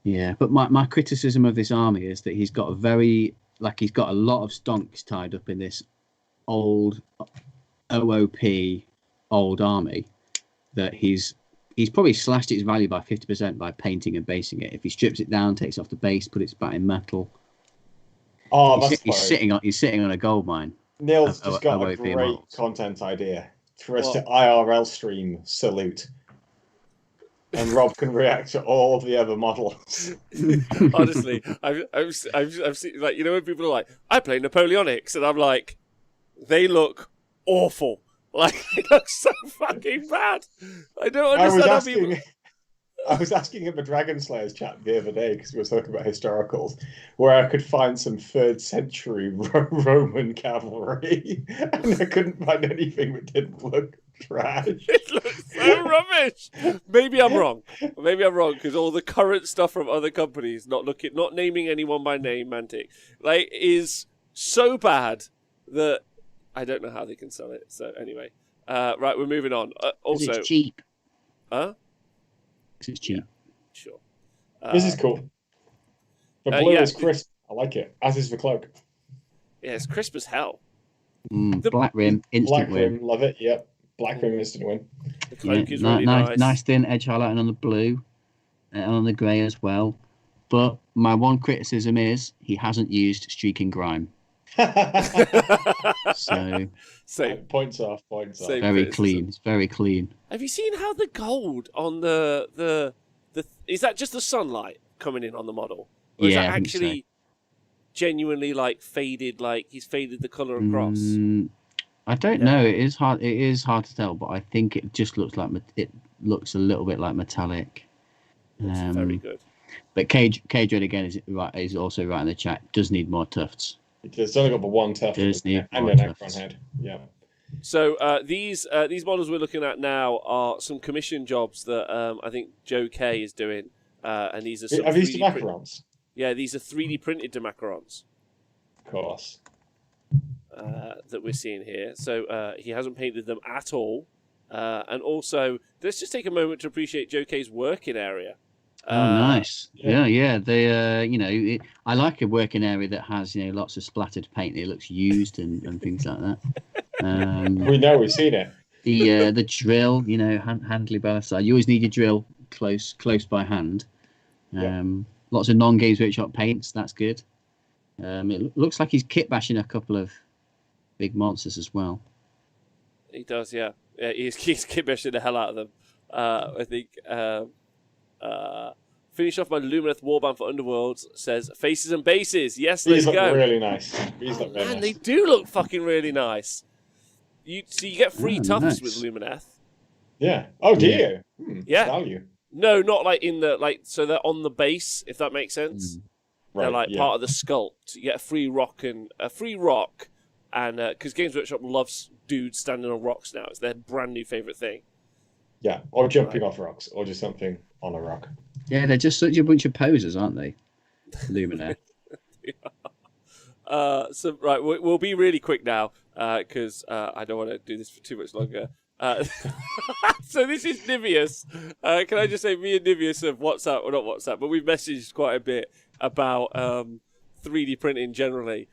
Yeah, but my criticism of this army is that he's got a lot of stonks tied up in this old OOP old army that he's probably slashed its value by 50% by painting and basing it. If he strips it down, takes off the base, put it back in metal. Oh, He's sitting on a gold mine. Neil's just got a OOP great models. content idea for us to IRL stream salute. And Rob can react to all of the other models. Honestly, I've seen, like, when people are like, I play Napoleonics, and I'm like, they look awful. Like, they look so fucking bad. I don't understand how people. I was asking in the Dragon Slayers chat the other day, because we were talking about historicals, where I could find some 3rd century Roman cavalry, and I couldn't find anything that didn't look trash. It looks so rubbish. Maybe I'm wrong, because all the current stuff from other companies, not naming anyone by name, Mantic, like, is so bad that I don't know how they can sell it. So anyway, right, we're moving on. Also, it's cheap. Huh? It's cheap. Yeah, sure. This is cool. The blue is crisp. I like it. As is the cloak. Yeah, it's crisp as hell. Black rim, instant Black win. rim, love it. Yep. Black rim, instant win. The cloak is Yeah, really nice. Nice thin edge highlighting on the blue and on the grey as well. But my one criticism is he hasn't used streaking grime. So Same. Points off. Same. very criticism. clean. It's very clean. Have you seen how the gold on the is that just the sunlight coming in on the model? Or is Yeah, that I think actually genuinely like faded, like he's faded the colour across? I don't know. It is hard to tell, but I think it just looks like it looks a little bit like metallic. Looks very good. But Cage Red again is also right in the chat. Does need more tufts. It's only got the one tuft Does need and more an tufts. Ekron head. Yeah. So these models we're looking at now are some commission jobs that I think Joe K is doing, and these are some Have you used the 3D print- macarons? Yeah, these are 3D printed Demacarons. Of course. That we're seeing here. So he hasn't painted them at all. And also, let's just take a moment to appreciate Joe K's working area. Nice. Yeah. They, I like a working area that has, lots of splattered paint. It looks used and things like that. We know, we've seen it. The drill, handily by the side. You always need your drill close by hand. Lots of non-Games Workshop paints. That's good. It looks like he's kit bashing a couple of big monsters as well. He does, yeah. He's kit bashing the hell out of them. I think. Finish off my Lumineth Warband for Underworlds says faces and bases. Yes, let's go. These look really nice. These look really nice. They do look fucking really nice. You get free tufts with Lumineth. Yeah. Oh, do you? Yeah. Value. No, not like in the so they're on the base, if that makes sense. Right, they're like part of the sculpt. You get a free rock, and because Games Workshop loves dudes standing on rocks now. It's their brand new favorite thing. Yeah, or jumping off rocks, or just something on a rock. Yeah, they're just such a bunch of posers, aren't they? Luminaire. So right, we'll be really quick now because I don't want to do this for too much longer. So this is Nivius. Can I just say, me and Nivius have WhatsApp, or not WhatsApp, but we've messaged quite a bit about 3D printing generally.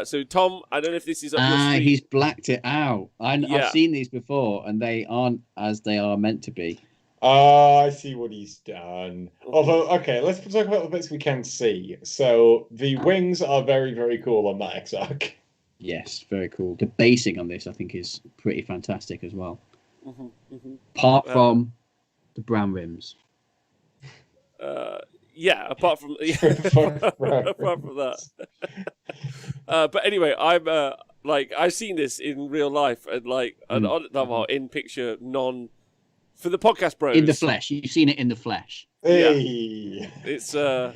So Tom, I don't know if this is up your street. He's blacked it out. I've seen these before, and they aren't as they are meant to be. I see what he's done. Although, okay, let's talk about the bits we can see. So the wings are very, very cool on that Exarch. Yes, very cool. The basing on this, I think, is pretty fantastic as well. Apart from the brown rims. Yeah, apart from that. But anyway, I'm I've seen this in real life and in picture for the podcast bros. In the flesh, you've seen it in the flesh. Hey. Yeah.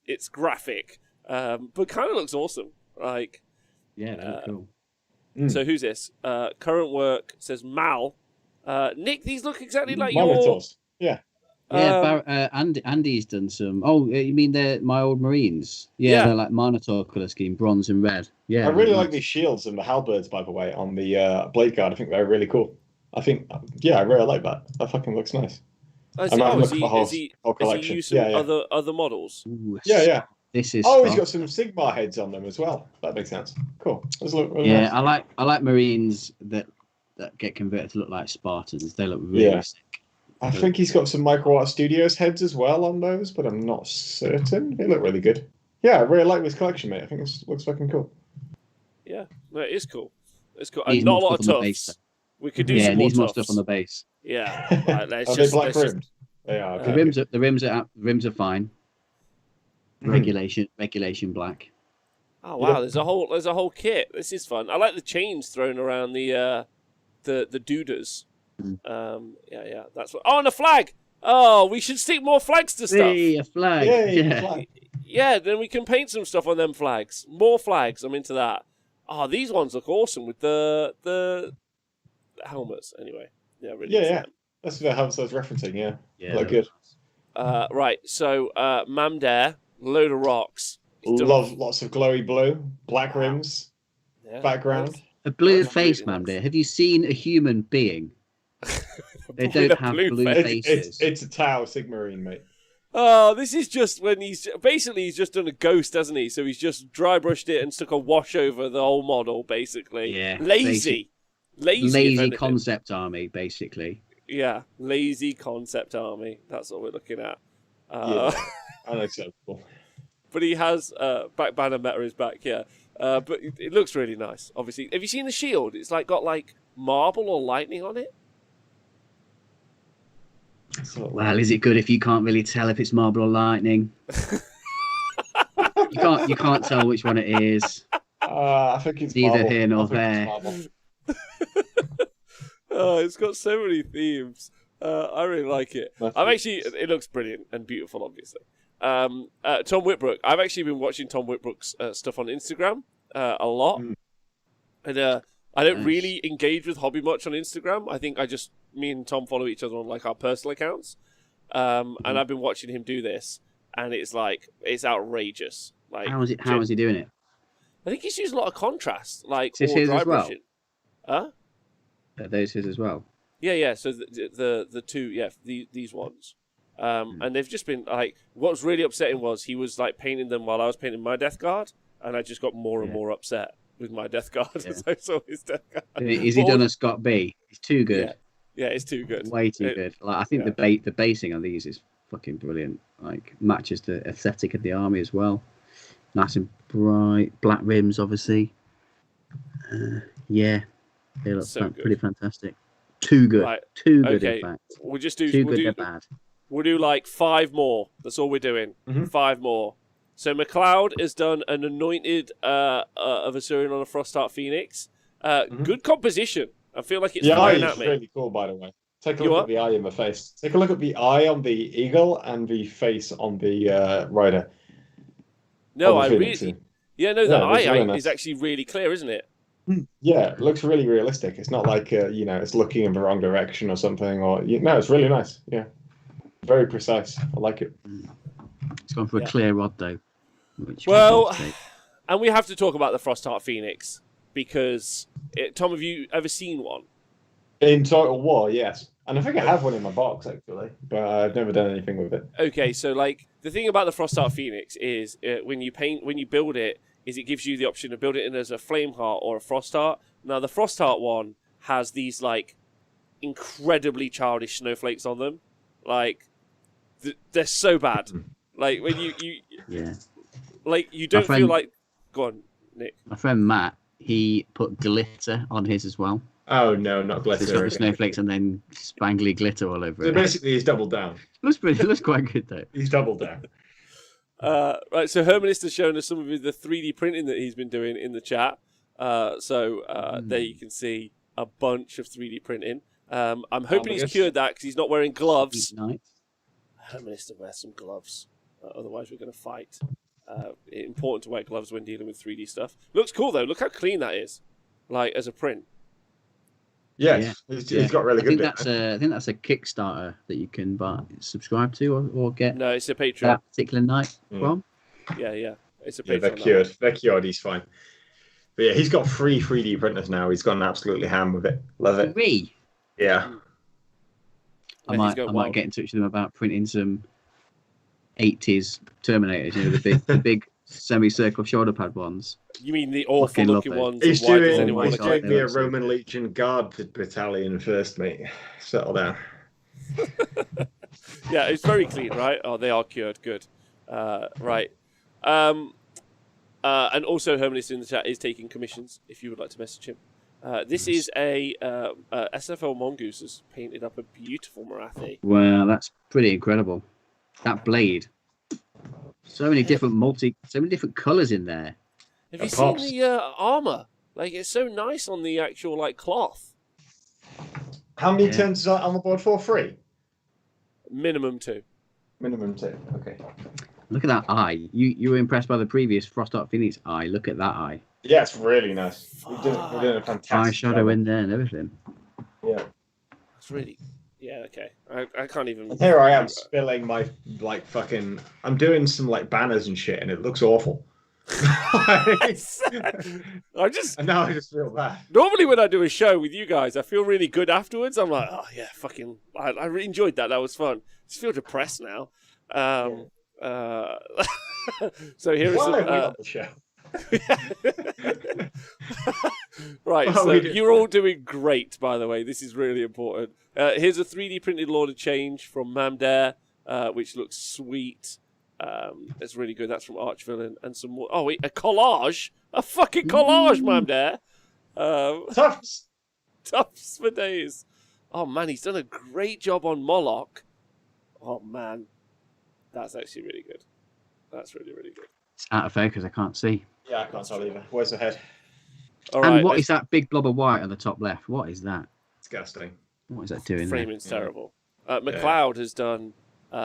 It's graphic, but kind of looks awesome. Cool. So who's this? Current work says Mal. Nick, these look exactly like Monitors. your. Yeah, Andy's done some. Oh, you mean they're my old Marines? Yeah, they're like Minotaur colour scheme, bronze and red. Yeah, I really like these shields and the halberds, by the way, on the blade guard. I think they're really cool. I really like that. That fucking looks nice. Is he used some other models? Ooh, yeah. This is. He's got some Sigmar heads on them as well. That makes sense. Cool. Those look really nice. I like Marines that get converted to look like Spartans. They look really sick. I think he's got some Micro Art Studios heads as well on those, but I'm not certain. They look really good. Yeah, I really like this collection, mate. I think it looks fucking cool. Yeah, no, it is cool. It's cool. And not a lot of tufts. We could do some more more stuff on the base. Yeah. Right, they black rimmed? They are. Okay. The rims are fine. Regulation black. Oh wow, there's a whole kit. This is fun. I like the chains thrown around the dooders. Yeah, that's what. Oh, and a flag. Oh, we should stick more flags to stuff. Hey, a flag. Flag. Yeah, then we can paint some stuff on them flags. More flags. I'm into that. Oh, these ones look awesome with the helmets. Anyway, yeah, really. Yeah. That's the helmets I was referencing. Yeah, look good. Right. So, Mamdare, load of rocks. Love lots of glowy blue, black rims, background. A blue face, Mamdare. Have you seen a human being? They don't have blue faces. It's a Tau Sigmarine, mate. Oh, this is just when he's just done a ghost, hasn't he? So he's just dry brushed it and stuck a wash over the whole model, basically. Yeah. Lazy concept army, basically. Yeah, lazy concept army. That's what we're looking at. Unacceptable. But he has back banner meta is back, yeah. But it looks really nice. Obviously, have you seen the shield? It's got marble or lightning on it. Well, is it good if you can't really tell if it's marble or lightning? You can't tell which one it is. I think it's neither marble. here nor there. Oh, it's got so many themes. I really like it. It looks brilliant and beautiful, obviously. Tom Whitbrook. I've actually been watching Tom Whitbrook's stuff on Instagram a lot. And I don't really engage with hobby much on Instagram. I think me and Tom follow each other on our personal accounts. And I've been watching him do this. and it's outrageous. Like, How is he doing it? I think he's using a lot of contrast, like Is or his dry as well? brushing. Huh? Are those his as well? Yeah. So the two, these ones, and they've just been like. What was really upsetting was he was like painting them while I was painting my Death Guard, and I just got more and more upset with my Death Guard as I saw his Death Guard. Is he done a Scott B? He's too good. Yeah, it's too good. Way too good. Like I think the basing on these is fucking brilliant. Like matches the aesthetic of the army as well. Nice and bright, black rims, obviously. They look pretty fantastic. Too good. Right. Too good, in fact. We'll just they're bad. We'll do like 5 more. That's all we're doing. 5 more. So McLeod has done an anointed of Assyrian on a Frostart Phoenix. Good composition. I feel like it's flying at me. Really cool, by the way. Take a look at the eye in the face. Take a look at the eye on the eagle and the face on the rider. No, I really... Yeah, no, the eye really nice. is actually really clear, isn't it? Yeah, it looks really realistic. It's not like, it's looking in the wrong direction or something. No, it's really nice. Yeah. Very precise. I like it. It's gone for a clear rod, though. And we have to talk about the Frostart Phoenix, because... Tom, have you ever seen one? In Total War, yes. And I think I have one in my box, actually, but I've never done anything with it. Okay, so like the thing about the Frostart Phoenix is when you build it, is it gives you the option to build it in as a Flameheart or a Frostart. Now the Frostart one has these like incredibly childish snowflakes on them, like they're so bad. Like when you like you don't feel like. Go on, Nick. My friend Matt, he put glitter on his as well. Oh no, not glitter. It's got the snowflakes and then spangly glitter all over it. So basically, he's doubled down. Looks quite good though. He's doubled down. Right, so Hermanist has shown us some of the 3D printing that he's been doing in the chat. There you can see a bunch of 3D printing. I'm hoping he's cured that because he's not wearing gloves. Hermanist to wear some gloves, otherwise we're going to fight. Important to wear gloves when dealing with 3D stuff. Looks cool though. Look how clean that is, like as a print. He's got really good. I think that's a Kickstarter that you can subscribe to or get. No, it's a Patreon. That particular night from. Yeah. It's a Patreon. They're cured. They're cured. He's fine. But yeah, he's got 3 3D printers now. He's gone absolutely ham with it. Love it. 3? Yeah. I might get in touch with him about printing some 80s Terminators. You know, the big semicircle shoulder pad ones. You mean the awful looking ones? He's doing me a Roman Legion Guard battalion first, mate. Settle down. Yeah, it's very clean, right? Oh, they are cured. Good. Right. And also, Hermanist in the chat is taking commissions if you would like to message him. This is a SFL Mongoose has painted up a beautiful Marathi. Wow, that's pretty incredible. That blade. So many different colours in there. Have you seen the armour? Like, it's so nice on the actual like cloth. How many turns is that on the board for? 3? Minimum 2. Minimum 2. Okay. Look at that eye. You were impressed by the previous Frostart Phoenix eye. Look at that eye. Yeah, it's really nice. We're doing a fantastic eyeshadow in there and everything. Yeah. It's really... Yeah, okay. I can't even... And here I am spilling my, like, fucking... I'm doing some, like, banners and shit, and it looks awful. And now I just feel bad. Normally when I do a show with you guys, I feel really good afterwards. I'm like, oh, yeah, fucking... I really enjoyed that. That was fun. I just feel depressed now. So here is... the show? Right, so you're all doing great, by the way. This is really important. Here's a 3D printed Lord of Change from Mamdare, which looks sweet. It's really good. That's from Archvillain and some more. Oh, wait, a collage? A fucking collage, Mamdare. Tufts for days. Oh, man, he's done a great job on Moloch. Oh, man. That's actually really good. That's really, really good. It's out of focus. I can't see. Yeah, I can't tell either. Where's the head? All right, and what is that big blob of white on the top left? What is that? Disgusting. What is that doing? Framing's terrible. McLeod has done... Is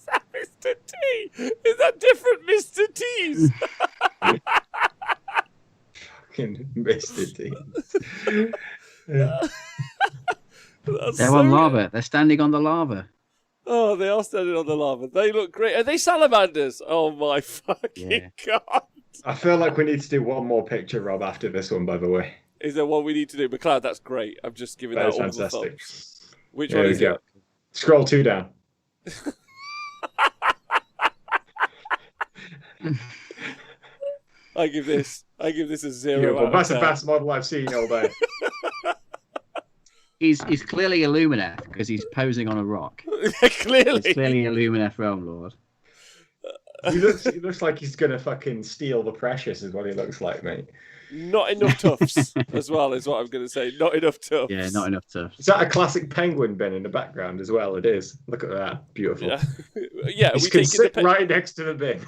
that Mr. T? Is that different Mr. T's? Fucking Mr. T. They're on lava. They're standing on the lava. Oh, they are standing on the lava. They look great. Are they salamanders? Oh my fucking god! I feel like we need to do one more picture, Rob, after this one. By the way, is there one we need to do? McLeod, that's great. I'm just giving that all fantastic. the thumbs. Which one is it? Scroll 2 down. I give this a 0. Beautiful. That's the best model I've seen all day. He's clearly a Lumineth because he's posing on a rock. Clearly. He's clearly a Lumineth Realm Lord. He looks like he's gonna fucking steal the precious, is what he looks like, mate. Not enough tufts, as well, is what I'm going to say. Not enough tufts. Yeah, not enough tufts. Is that a classic penguin bin in the background as well? It is. Look at that. Beautiful. Yeah, we can sit right next to the bin.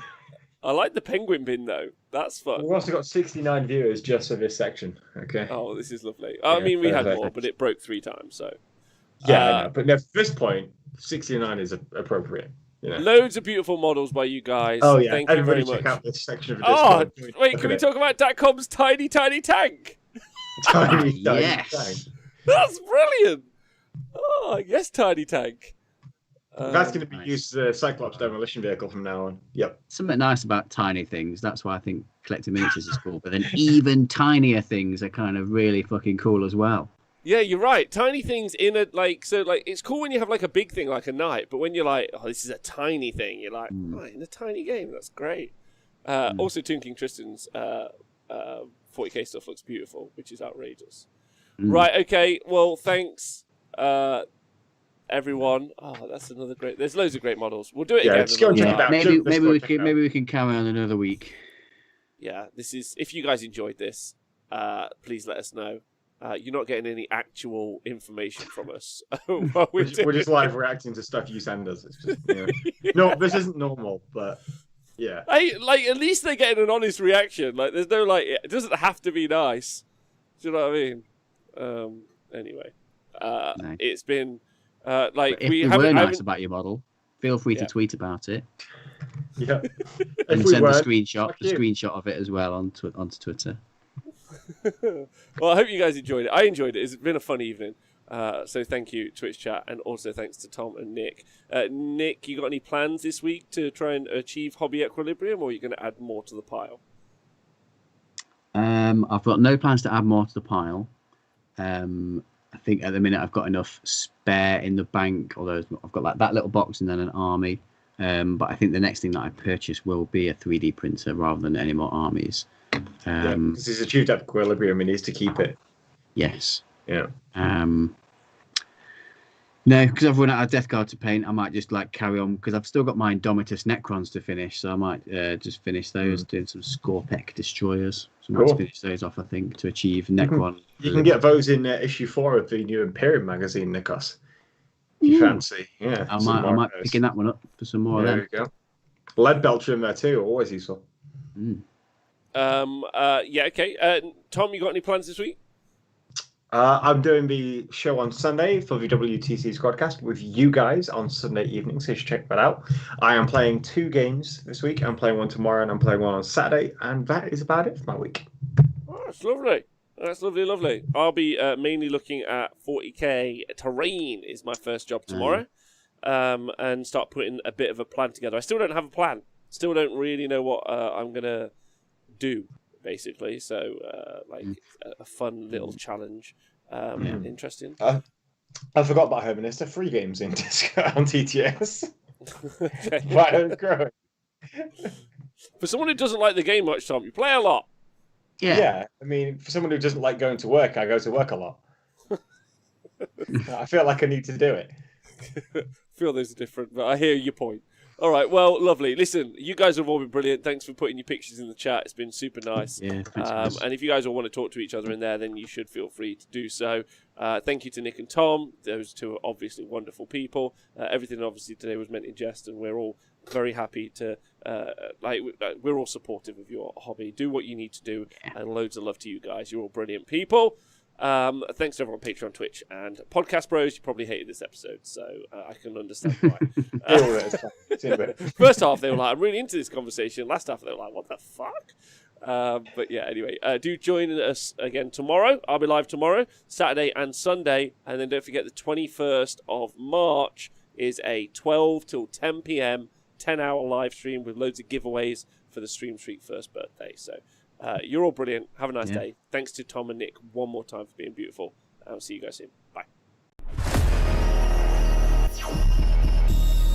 I like the penguin bin, though. That's fun. We've also got 69 viewers just for this section. Okay. Oh, this is lovely. I mean, we had more, but it broke 3 times, so... Yeah, I know. But no, at this point, 69 is appropriate. You know? Loads of beautiful models by you guys. Oh, yeah. Thank Everybody you very check much. out this section of the Discord. Wait, can we talk about Datcom's tiny tank? Tiny yes. tank. That's brilliant. Oh, yes, tiny tank. That's going to be used as a Cyclops demolition vehicle from now on. Yep. Something nice about tiny things. That's why I think collecting miniatures is cool. But then even tinier things are kind of really fucking cool as well. Yeah, you're right. Tiny things in a it's cool when you have like a big thing like a knight, but when you're like, oh, this is a tiny thing, you're like, oh, in a tiny game, that's great. Also, Toon King Tristan's 40k stuff looks beautiful, which is outrageous. Right, okay. Well, thanks, everyone. Oh, that's another great. There's loads of great models. We'll do it again. Just go check it out. Maybe we can carry on another week. Yeah, this is. If you guys enjoyed this, please let us know. You're not getting any actual information from us. We're just live reacting to stuff you send us. It's just, no, this isn't normal, but yeah. At least they're getting an honest reaction. Like, there's no it doesn't have to be nice. Do you know what I mean? Anyway, Nice. It's been if we were nice about your model, feel free to tweet about it. Yeah, and send the screenshot of it as well onto Twitter. Well, I hope you guys enjoyed it. I enjoyed it. It's been a fun evening. So thank you, Twitch chat, and also thanks to Tom and Nick. Nick, you got any plans this week to try and achieve hobby equilibrium, or are you going to add more to the pile? I've got no plans to add more to the pile. I think at the minute I've got enough spare in the bank, although I've got like that little box and then an army. But I think the next thing that I purchase will be a 3D printer rather than any more armies. Because he's achieved equilibrium, he needs to keep it. Yes. Yeah. No, because I've run out of Death Guard to paint, I might just like carry on because I've still got my Indomitus Necrons to finish, so I might just finish those, doing some Scorpec destroyers. So I might finish those off, I think, to achieve Necron. You can get those in issue 4 of the new Imperium magazine, Nikos. If you fancy, yeah. I might be picking that one up for some more. There you go. Lead belcher in there too, always useful. Yeah, okay. Tom, you got any plans this week? I'm doing the show on Sunday for the WTC Squadcast with you guys on Sunday evening, so you should check that out. I am playing 2 games this week. I'm playing one tomorrow and I'm playing one on Saturday, and that is about it for my week. Oh, that's lovely. That's lovely. I'll be mainly looking at 40k terrain is my first job tomorrow, and start putting a bit of a plan together. I still don't have a plan. Still don't really know what I'm going to do, basically. So, a fun little challenge. Interesting. I forgot about Hermanist. There are 3 games in on TTS. Why don't it grow? For someone who doesn't like the game much, Tom, you play a lot. Yeah. I mean, for someone who doesn't like going to work, I go to work a lot. I feel like I need to do it. I feel there's a difference, but I hear your point. All right, well, lovely. Listen, you guys have all been brilliant. Thanks for putting your pictures in the chat. It's been super nice. Yeah, and if you guys all want to talk to each other in there, then you should feel free to do so. Thank you to Nick and Tom. Those 2 are obviously wonderful people. Everything obviously today was meant in jest, and we're all very happy to, we're all supportive of your hobby. Do what you need to do, and loads of love to you guys. You're all brilliant people. Thanks to everyone on Patreon, Twitch, and Podcast Bros. You probably hated this episode, so I can understand why. First half, they were like, I'm really into this conversation. Last half, they were like, what the fuck? But yeah, anyway, do join us again tomorrow. I'll be live tomorrow, Saturday and Sunday, and then don't forget the 21st of March is a 12 till 10 p.m. 10-hour live stream with loads of giveaways for the Stream Street first birthday. So you're all brilliant. Have a nice day. Thanks to Tom and Nick one more time for being beautiful. I'll see you guys soon. Bye.